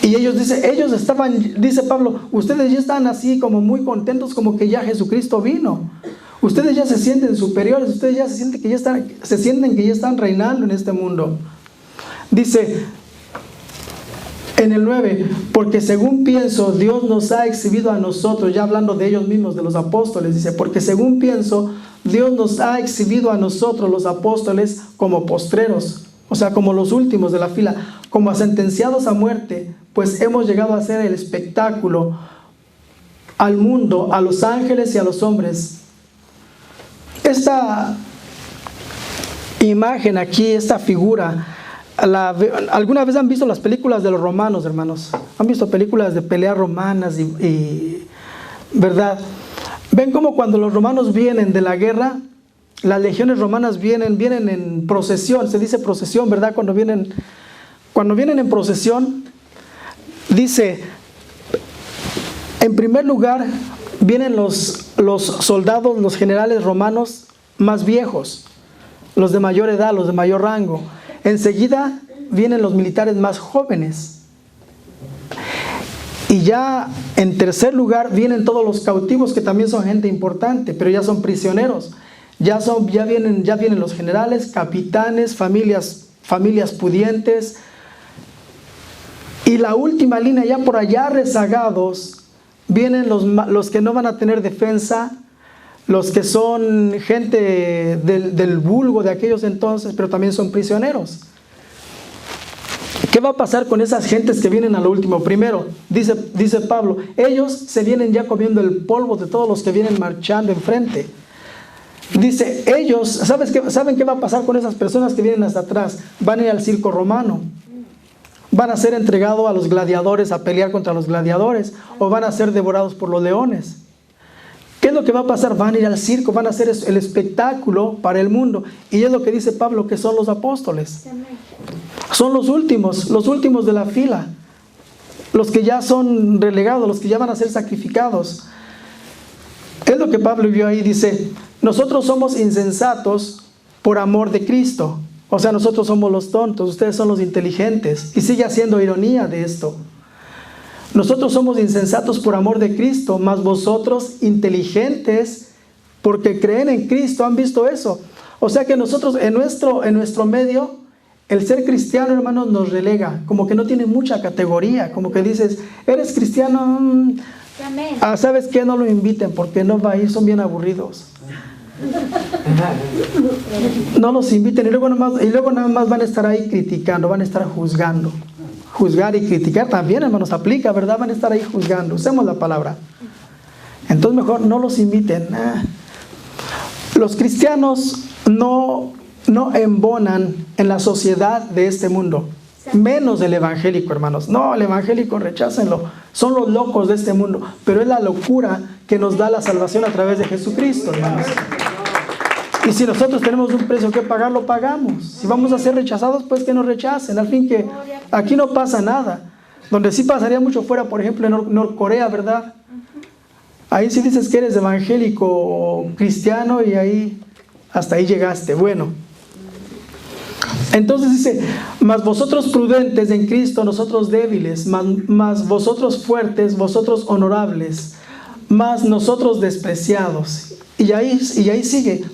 Y dice Pablo, ustedes ya están así como muy contentos, como que ya Jesucristo vino. Ustedes ya se sienten superiores, ustedes ya se sienten que ya están reinando en este mundo. Dice en el 9, porque según pienso, Dios nos ha exhibido a nosotros, ya hablando de ellos mismos, de los apóstoles, dice, porque según pienso, Dios nos ha exhibido a nosotros, los apóstoles, como postreros, o sea, como los últimos de la fila, como sentenciados a muerte, pues hemos llegado a ser el espectáculo al mundo, a los ángeles y a los hombres. Esta imagen aquí, esta figura, ¿alguna vez han visto las películas de los romanos, hermanos? ¿Han visto películas de peleas romanas verdad? ¿Ven cómo cuando los romanos vienen de la guerra, las legiones romanas vienen en procesión? Se dice procesión, ¿verdad? Cuando vienen en procesión, dice, en primer lugar, vienen los soldados, los generales romanos más viejos, los de mayor edad, los de mayor rango. Enseguida vienen los militares más jóvenes. Y ya en tercer lugar vienen todos los cautivos, que también son gente importante, pero ya son prisioneros. Ya vienen los generales, capitanes, familias pudientes. Y la última línea, ya por allá rezagados, vienen los que no van a tener defensa, los que son gente del vulgo de aquellos entonces, pero también son prisioneros. ¿Qué va a pasar con esas gentes que vienen a lo último? Primero, dice Pablo, ellos se vienen ya comiendo el polvo de todos los que vienen marchando enfrente. Dice, ellos, ¿saben qué va a pasar con esas personas que vienen hasta atrás? Van a ir al circo romano. van a ser entregados a los gladiadores, a pelear contra los gladiadores, o van a ser devorados por los leones. ¿Qué es lo que va a pasar? Van a ir al circo, van a hacer el espectáculo para el mundo. Y es lo que dice Pablo, que son los apóstoles. Son los últimos de la fila. Los que ya son relegados, los que ya van a ser sacrificados. Es lo que Pablo vio ahí, dice, nosotros somos insensatos por amor de Cristo. O sea, nosotros somos los tontos, ustedes son los inteligentes. Y sigue haciendo ironía de esto. Nosotros somos insensatos por amor de Cristo, mas vosotros inteligentes porque creen en Cristo. ¿Han visto eso? O sea que nosotros en nuestro medio, el ser cristiano, hermanos, nos relega. Como que no tiene mucha categoría. Como que dices, eres cristiano, ¿sabes qué? No lo inviten porque no va a ir, son bien aburridos. No los inviten y luego nada más van a estar ahí criticando, van a estar juzgando. Juzgar y criticar también, hermanos, aplica, ¿verdad? Van a estar ahí juzgando, usemos la palabra. Entonces mejor no los inviten. Los cristianos no embonan en la sociedad de este mundo, menos el evangélico, hermanos. No, el evangélico, rechácenlo. Son los locos de este mundo, pero es la locura que nos da la salvación a través de Jesucristo, hermanos. Y si nosotros tenemos un precio que pagar, lo pagamos. Si vamos a ser rechazados, pues que nos rechacen. Al fin que aquí no pasa nada. Donde sí pasaría mucho fuera, por ejemplo, en Norcorea, ¿verdad? Ahí sí dices que eres evangélico o cristiano y ahí, hasta ahí llegaste. Bueno. Entonces dice, mas vosotros prudentes en Cristo, nosotros débiles, mas vosotros fuertes, vosotros honorables, mas nosotros despreciados. Y ahí sigue.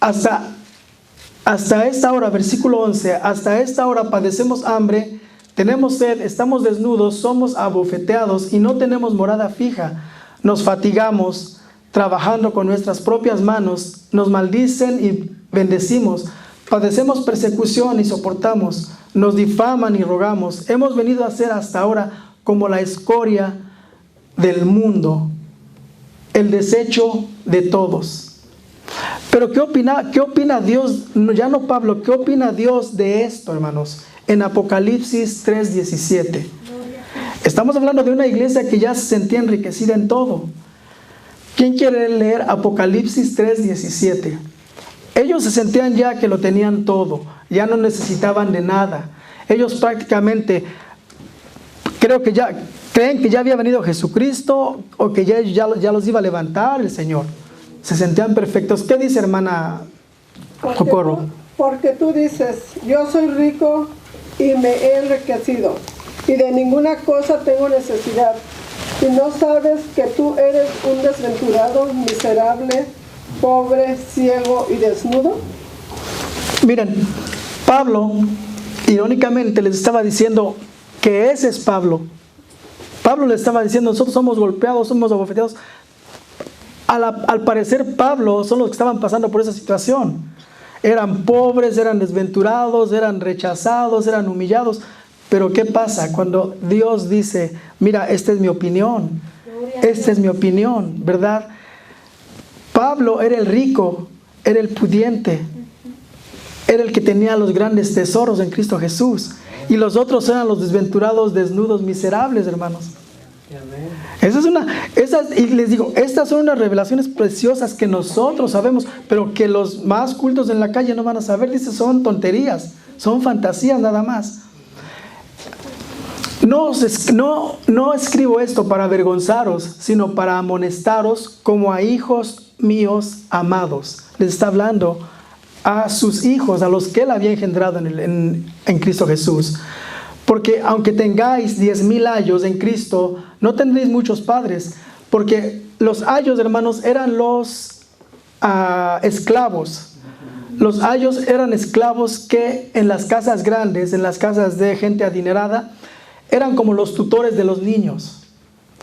Hasta esta hora, versículo 11, hasta esta hora padecemos hambre, tenemos sed, estamos desnudos, somos abofeteados y no tenemos morada fija. Nos fatigamos trabajando con nuestras propias manos, nos maldicen y bendecimos. Padecemos persecución y soportamos, nos difaman y rogamos. Hemos venido a ser hasta ahora como la escoria del mundo, el desecho de todos. Pero ¿qué opina Dios? Ya no Pablo, ¿qué opina Dios de esto, hermanos? En Apocalipsis 3:17. Estamos hablando de una iglesia que ya se sentía enriquecida en todo. ¿Quién quiere leer Apocalipsis 3:17? Ellos se sentían ya que lo tenían todo, ya no necesitaban de nada. Ellos prácticamente creen que ya había venido Jesucristo o que ya los iba a levantar el Señor. Se sentían perfectos. ¿Qué dice, hermana Socorro? Porque tú dices, yo soy rico y me he enriquecido y de ninguna cosa tengo necesidad. Y no sabes que tú eres un desventurado, miserable, pobre, ciego y desnudo. Miren, Pablo irónicamente les estaba diciendo que ese es Pablo. Pablo le estaba diciendo, nosotros somos golpeados, somos abofeteados. Al parecer Pablo son los que estaban pasando por esa situación. Eran pobres, eran desventurados, eran rechazados, eran humillados. Pero ¿qué pasa cuando Dios dice, mira, esta es mi opinión, esta es mi opinión, ¿verdad? Pablo era el rico, era el pudiente, era el que tenía los grandes tesoros en Cristo Jesús. Y los otros eran los desventurados, desnudos, miserables, hermanos. Y les digo, estas son unas revelaciones preciosas que nosotros sabemos, pero que los más cultos en la calle no van a saber. Dice, son tonterías, son fantasías nada más. No escribo esto para avergonzaros, sino para amonestaros como a hijos míos amados. Les está hablando a sus hijos, a los que Él había engendrado en Cristo Jesús. Porque aunque tengáis 10,000 ayos en Cristo, no tendréis muchos padres. Porque los ayos, hermanos, eran los esclavos. Los ayos eran esclavos que en las casas grandes, en las casas de gente adinerada, eran como los tutores de los niños.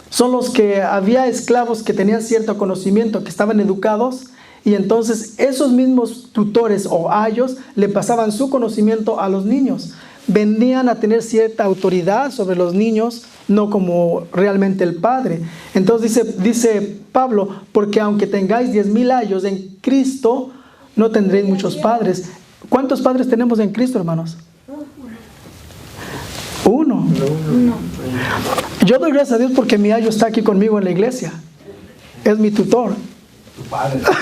Son los que había esclavos que tenían cierto conocimiento, que estaban educados, y entonces esos mismos tutores o ayos le pasaban su conocimiento a los niños. Venían a tener cierta autoridad sobre los niños, no como realmente el padre. Entonces dice Pablo, porque aunque tengáis 10,000 ayos en Cristo, no tendréis muchos padres. ¿Cuántos padres tenemos en Cristo, hermanos? Uno. Yo doy gracias a Dios porque mi ayo está aquí conmigo en la iglesia. Es mi tutor.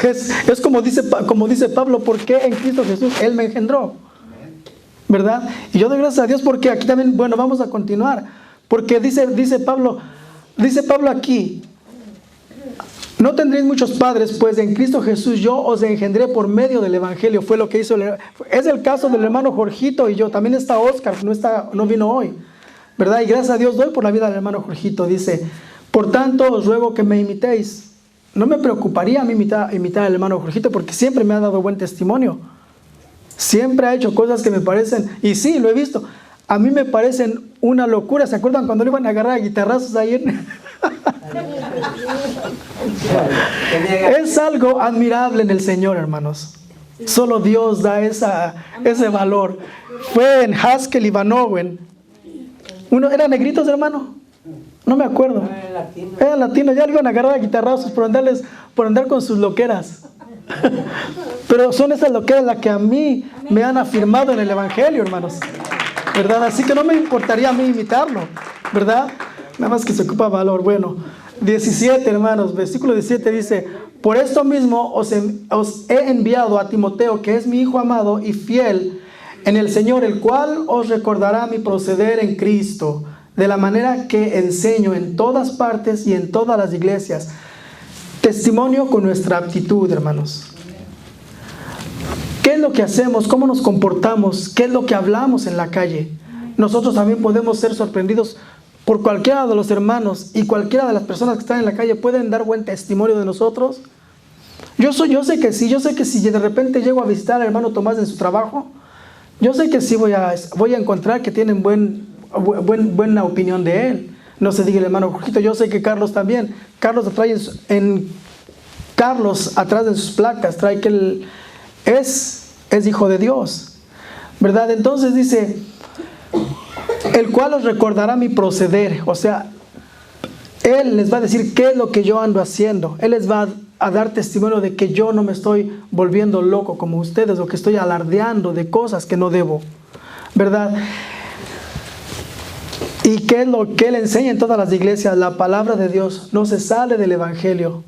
Es como dice Pablo, porque en Cristo Jesús Él me engendró. ¿Verdad? Y yo doy gracias a Dios porque aquí también, bueno, vamos a continuar. Porque dice Pablo aquí, no tendréis muchos padres, pues en Cristo Jesús yo os engendré por medio del Evangelio. Fue lo que hizo. Es el caso del hermano Jorgito y yo. También está Oscar, no vino hoy. ¿Verdad? Y gracias a Dios doy por la vida del hermano Jorgito. Dice, por tanto os ruego que me imitéis. No me preocuparía a mí imitar al hermano Jorgito porque siempre me ha dado buen testimonio. Siempre ha hecho cosas que me parecen, y sí, lo he visto, a mí me parecen una locura. ¿Se acuerdan cuando le iban a agarrar a guitarrazos ahí? Es algo admirable en el Señor, hermanos. Solo Dios da ese valor. Fue en Haskell y Van Owen. ¿Eran negritos, hermano? No me acuerdo. Eran latinos. Ya le iban a agarrar a guitarrazos por andar con sus loqueras. Pero son esas loqueras las que a mí me han afirmado en el Evangelio, hermanos. ¿Verdad? Así que no me importaría a mí imitarlo. ¿Verdad? Nada más que se ocupa valor. Bueno, 17, hermanos, versículo 17 dice, por esto mismo os he enviado a Timoteo, que es mi hijo amado y fiel en el Señor, el cual os recordará mi proceder en Cristo, de la manera que enseño en todas partes y en todas las iglesias. Testimonio con nuestra actitud, hermanos. ¿Qué es lo que hacemos? ¿Cómo nos comportamos? ¿Qué es lo que hablamos en la calle? Nosotros también podemos ser sorprendidos por cualquiera de los hermanos, y cualquiera de las personas que están en la calle pueden dar buen testimonio de nosotros. Yo sé que sí. Yo sé que si de repente llego a visitar al hermano Tomás en su trabajo, yo sé que sí voy a encontrar que tienen buena opinión de él. No se diga el hermano Jorgito. Yo sé que Carlos también. Carlos trae Carlos atrás de sus placas trae que él es hijo de Dios, ¿verdad? Entonces dice, el cual os recordará mi proceder. O sea, Él les va a decir qué es lo que yo ando haciendo. Él les va a dar testimonio de que yo no me estoy volviendo loco como ustedes, o que estoy alardeando de cosas que no debo, ¿verdad? ¿Y qué es lo que Él enseña en todas las iglesias? La palabra de Dios no se sale del Evangelio.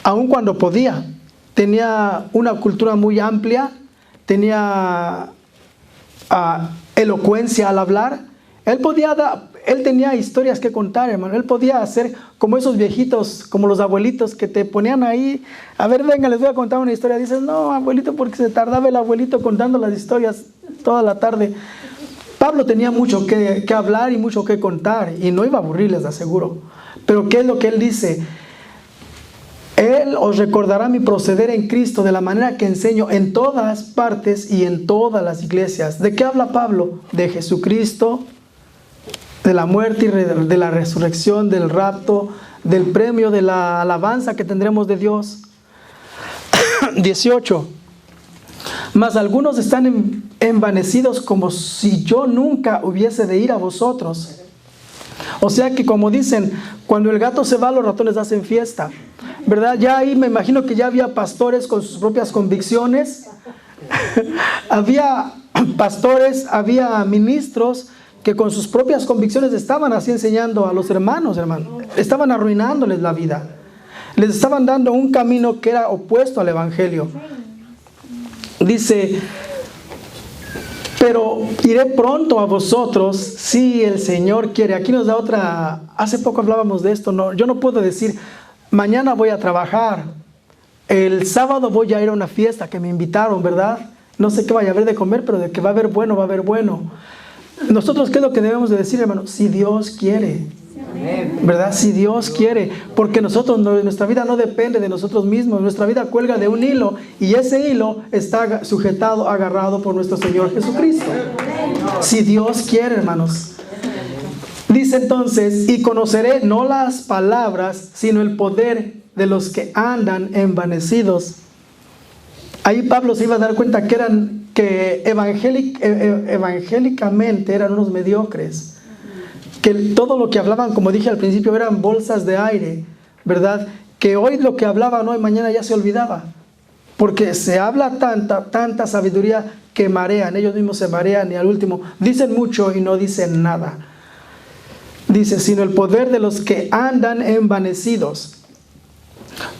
Aun cuando podía, tenía una cultura muy amplia, tenía elocuencia al hablar. Él tenía historias que contar, hermano. Él podía hacer como esos viejitos, como los abuelitos que te ponían ahí. A ver, venga, les voy a contar una historia. Dices, no, abuelito, porque se tardaba el abuelito contando las historias toda la tarde. Pablo tenía mucho que hablar y mucho que contar, y no iba a aburrir, les aseguro. Pero ¿qué es lo que él dice? Él os recordará mi proceder en Cristo, de la manera que enseño en todas partes y en todas las iglesias. ¿De qué habla Pablo? De Jesucristo, de la muerte y de la resurrección, del rapto, del premio, de la alabanza que tendremos de Dios. 18. Mas algunos están envanecidos, como si yo nunca hubiese de ir a vosotros. O sea que, como dicen, cuando el gato se va, los ratones hacen fiesta, ¿verdad? Ya ahí me imagino que ya había pastores con sus propias convicciones. Había pastores, había ministros que con sus propias convicciones estaban así enseñando a los hermanos, estaban arruinándoles la vida. Les estaban dando un camino que era opuesto al Evangelio. Dice, pero iré pronto a vosotros si el Señor quiere. Aquí nos da otra, hace poco hablábamos de esto, ¿no? Yo no puedo decir, mañana voy a trabajar, el sábado voy a ir a una fiesta que me invitaron, ¿verdad? No sé qué vaya a haber de comer, pero de que va a haber bueno, va a haber bueno. Nosotros, ¿qué es lo que debemos de decir, hermano? Si Dios quiere, ¿verdad? Si Dios quiere, porque nuestra vida no depende de nosotros mismos, nuestra vida cuelga de un hilo, y ese hilo está sujetado, agarrado por nuestro Señor Jesucristo. Si Dios quiere, hermanos. Dice entonces, y conoceré no las palabras, sino el poder de los que andan envanecidos. Ahí Pablo se iba a dar cuenta que evangélicamente eran unos mediocres, que todo lo que hablaban, como dije al principio, eran bolsas de aire, ¿verdad? Que hoy lo que hablaban hoy, mañana ya se olvidaba. Porque se habla tanta sabiduría que marean, ellos mismos se marean y al último dicen mucho y no dicen nada. Dice, sino el poder de los que andan envanecidos.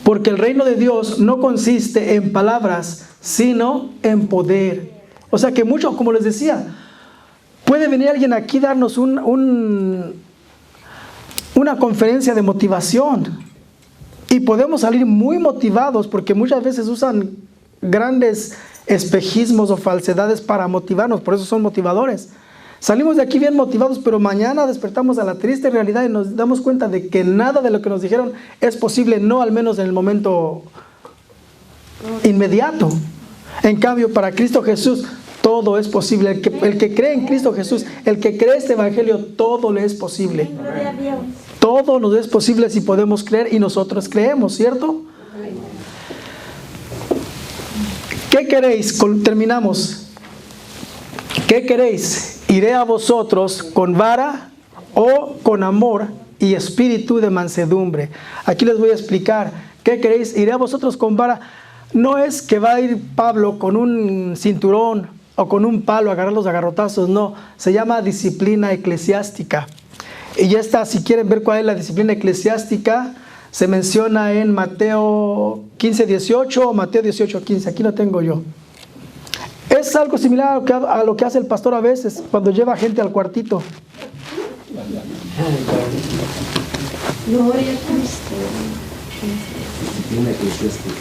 Porque el reino de Dios no consiste en palabras, sino en poder. O sea que mucho, como les decía, puede venir alguien aquí a darnos una conferencia de motivación. Y podemos salir muy motivados porque muchas veces usan grandes espejismos o falsedades para motivarnos. Por eso son motivadores. Salimos de aquí bien motivados, pero mañana despertamos a la triste realidad y nos damos cuenta de que nada de lo que nos dijeron es posible, no al menos en el momento inmediato. En cambio, para Cristo Jesús todo es posible. El que cree en Cristo Jesús, el que cree este evangelio, todo le es posible. Todo nos es posible si podemos creer y nosotros creemos, ¿cierto? ¿Qué queréis? Terminamos. ¿Qué queréis? ¿Iré a vosotros con vara o con amor y espíritu de mansedumbre? Aquí les voy a explicar. ¿Qué queréis? ¿Iré a vosotros con vara? No es que va a ir Pablo con un cinturón o con un palo a agarrar los agarrotazos, no. Se llama disciplina eclesiástica. Y ya está, si quieren ver cuál es la disciplina eclesiástica, se menciona en Mateo 15:18 o Mateo 18:15. Aquí lo tengo yo. Es algo similar a lo que hace el pastor a veces cuando lleva gente al cuartito.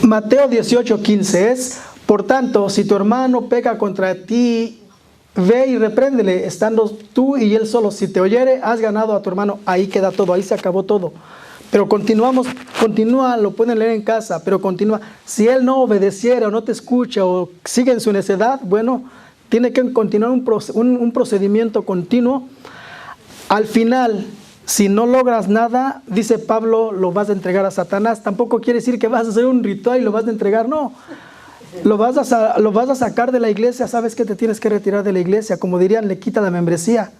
Mateo 18:15 es: por tanto, si tu hermano peca contra ti, ve y repréndele, estando tú y él solo. Si te oyere, has ganado a tu hermano. Ahí queda todo, ahí se acabó todo. Pero continúa, lo pueden leer en casa, pero continúa. Si él no obedeciera o no te escucha o sigue en su necedad, bueno, tiene que continuar un procedimiento continuo. Al final, si no logras nada, dice Pablo, lo vas a entregar a Satanás. Tampoco quiere decir que vas a hacer un ritual y lo vas a entregar, no. Lo vas a sacar de la iglesia. Sabes que te tienes que retirar de la iglesia. Como dirían, le quita la membresía.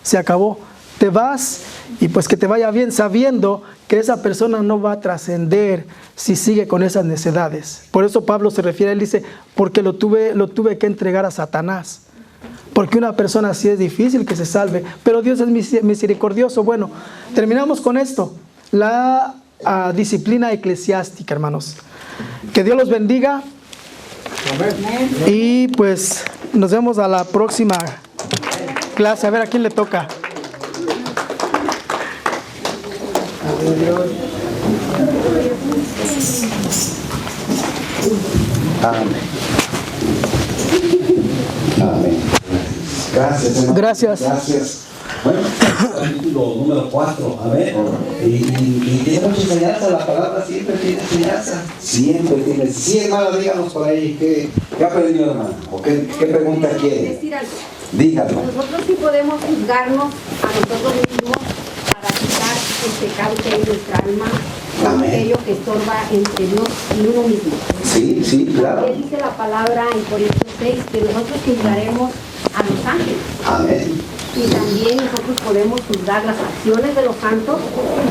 Se acabó. Te vas y pues que te vaya bien, sabiendo que esa persona no va a trascender si sigue con esas necedades. Por eso Pablo se refiere, él dice, porque lo tuve que entregar a Satanás. Porque una persona así es difícil que se salve. Pero Dios es misericordioso. Bueno, terminamos con esto. La disciplina eclesiástica, hermanos. Que Dios los bendiga. Y pues nos vemos a la próxima clase. A ver a quién le toca. Amén. Amén. Gracias, hermano. Gracias. Bueno, capítulo número 4, amén. Y tiene mucha enseñanza, la palabra siempre tiene enseñanza. Siempre tiene. Sí, hermano, díganos por ahí, ¿qué aprendió, hermano? ¿O qué pregunta quiere? Decir algo. Dígalo. Nosotros sí podemos juzgarnos a nosotros mismos para quitar el pecado que hay en nuestra alma, Amén. aquello que estorba entre Dios y uno mismo. Sí, claro. También dice la palabra en Corintios 6 que nosotros juzgaremos a los ángeles. Amén. Y también nosotros podemos juzgar las acciones de los santos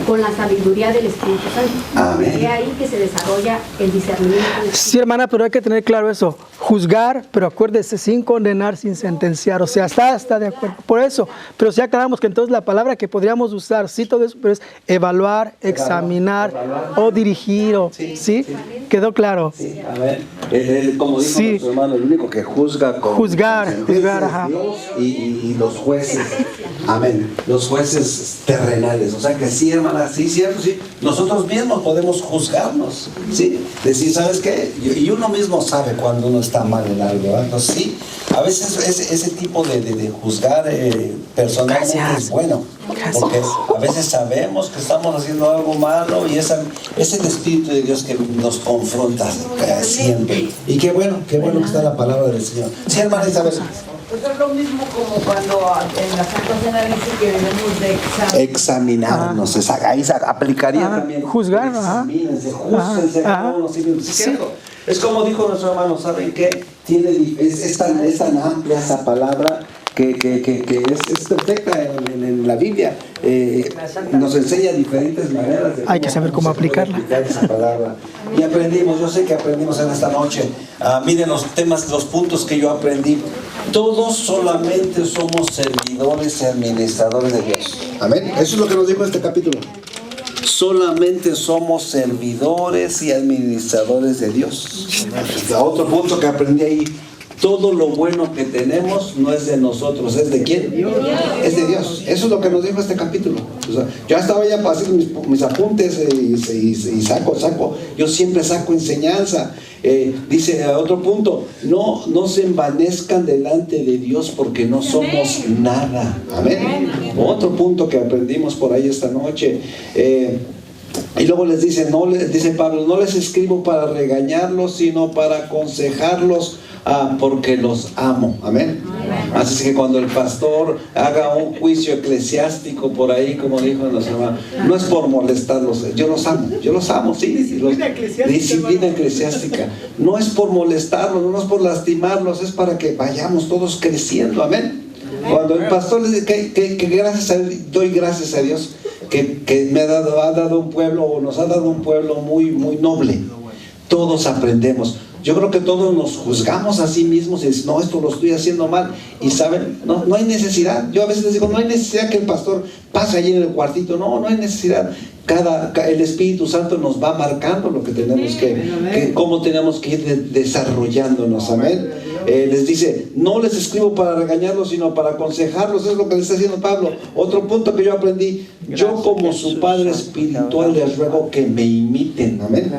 con la sabiduría del Espíritu Santo. Amén. Es ahí que se desarrolla el discernimiento. Sí, hermana, pero hay que tener claro eso. Juzgar, pero acuérdese, sin condenar, sin sentenciar. O sea, está de acuerdo. Por eso, pero si aclaramos que entonces la palabra que podríamos usar, sí, todo eso, pero es evaluar, examinar o dirigir. ¿Sí? ¿Quedó claro? Sí, amén. Como dijo Sí. nuestro hermano, el único que juzga con Juzgar, ajá. Dios y los jueces. Amén. Los jueces terrenales. O sea que sí, hermana, sí, cierto, sí. Nosotros mismos podemos juzgarnos, ¿sí? Decir, ¿sabes qué? Y uno mismo sabe cuando uno está mal en algo, ¿verdad? Entonces, sí, a veces ese tipo de juzgar personalmente es bueno. Porque a veces sabemos que estamos haciendo algo malo y es el Espíritu de Dios que nos confronta siempre. Y qué bueno que está la palabra del Señor. Sí, hermana Isabel. Pues es lo mismo como cuando en la Santa Cena dice que debemos de examinarnos. Ahí se aplicaría también. Juzgar, Examínense, júzguense a uno mismo. Sí. Es como dijo nuestro hermano, ¿saben qué? Es tan amplia esa palabra es perfecta en la Biblia. Nos enseña diferentes maneras de Hay que saber cómo aplicarla. aplicar esa palabra. Y aprendimos, yo sé que aprendimos en esta noche. Miren los temas, los puntos que yo aprendí. Todos solamente somos servidores y administradores de Dios. Amén. Eso es lo que nos dijo este capítulo. Solamente somos servidores y administradores de Dios. Otro punto que aprendí ahí. Todo lo bueno que tenemos no es de nosotros, ¿es de quién? Es de Dios. Eso es lo que nos dijo este capítulo. O sea, yo estaba ya haciendo mis apuntes y saco. Yo siempre saco enseñanza. Dice otro punto, no se envanezcan delante de Dios porque no somos nada. Amén. Otro punto que aprendimos por ahí esta noche. Y luego dice Pablo, no les escribo para regañarlos, sino para aconsejarlos, porque los amo. Amén. Así es que cuando el pastor haga un juicio eclesiástico por ahí, como dijo en la semana, no es por molestarlos, yo los amo, sí. Disciplina eclesiástica. No es por molestarlos, no es por lastimarlos, es para que vayamos todos creciendo. Amén. Cuando el pastor le dice que doy gracias a Dios que me ha dado un pueblo, o nos ha dado un pueblo muy, muy noble. Todos aprendemos. Yo creo que todos nos juzgamos a sí mismos y decimos, no, esto lo estoy haciendo mal. Y saben, no hay necesidad. Yo a veces les digo, no hay necesidad que el pastor pase allí en el cuartito. No hay necesidad. El Espíritu Santo nos va marcando lo que tenemos cómo tenemos que ir desarrollándonos. Amén. Les dice, no les escribo para regañarlos, sino para aconsejarlos. Es lo que le está diciendo Pablo. Otro punto que yo aprendí, yo como su padre espiritual les ruego que me imiten. Amén.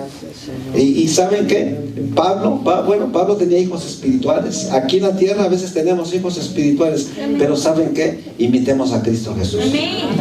Y ¿saben qué? Pablo tenía hijos espirituales. Aquí en la tierra a veces tenemos hijos espirituales, pero ¿saben qué? Imitemos a Cristo Jesús.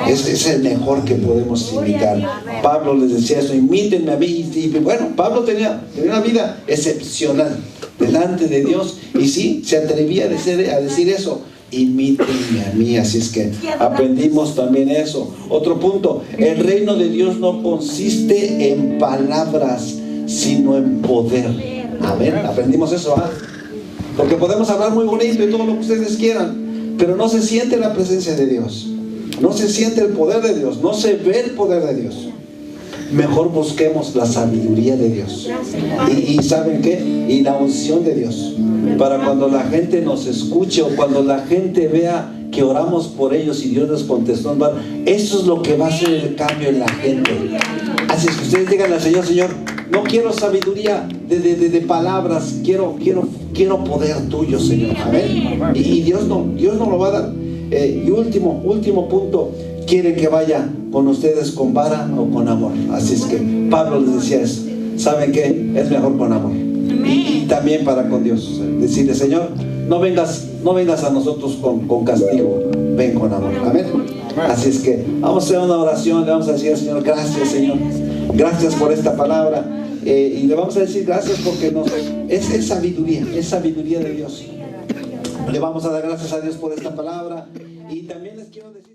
Es el mejor que podemos imitar. Pablo les decía eso, imítenme a mí. Y bueno, Pablo tenía una vida excepcional delante de Dios, y sí, se atrevía a decir eso, imítenme a mí. Así es que aprendimos también eso. Otro punto, el reino de Dios no consiste en palabras, sino en poder. Amén. Aprendimos eso, porque podemos hablar muy bonito y todo lo que ustedes quieran, pero no se siente la presencia de Dios, no se siente el poder de Dios, no se ve el poder de Dios. Mejor busquemos la sabiduría de Dios y ¿saben qué? Y la unción de Dios, para cuando la gente nos escuche, o cuando la gente vea que oramos por ellos y Dios les contestó, eso es lo que va a hacer el cambio en la gente. Así es que ustedes digan al Señor, Señor, no quiero sabiduría de palabras, quiero poder tuyo, Señor. Amén. Y Dios no lo va a dar. Y último punto, quieren que vaya con ustedes con vara o con amor. Así es que Pablo les decía eso. ¿Saben qué? Es mejor con amor. Y también para con Dios. Decirle, Señor, no vengas a nosotros con castigo, ven con amor. Amén. Así es que vamos a hacer una oración, le vamos a decir al Señor, gracias, Señor, gracias por esta palabra, y le vamos a decir gracias porque es sabiduría de Dios. Le vamos a dar gracias a Dios por esta palabra, y también les quiero decir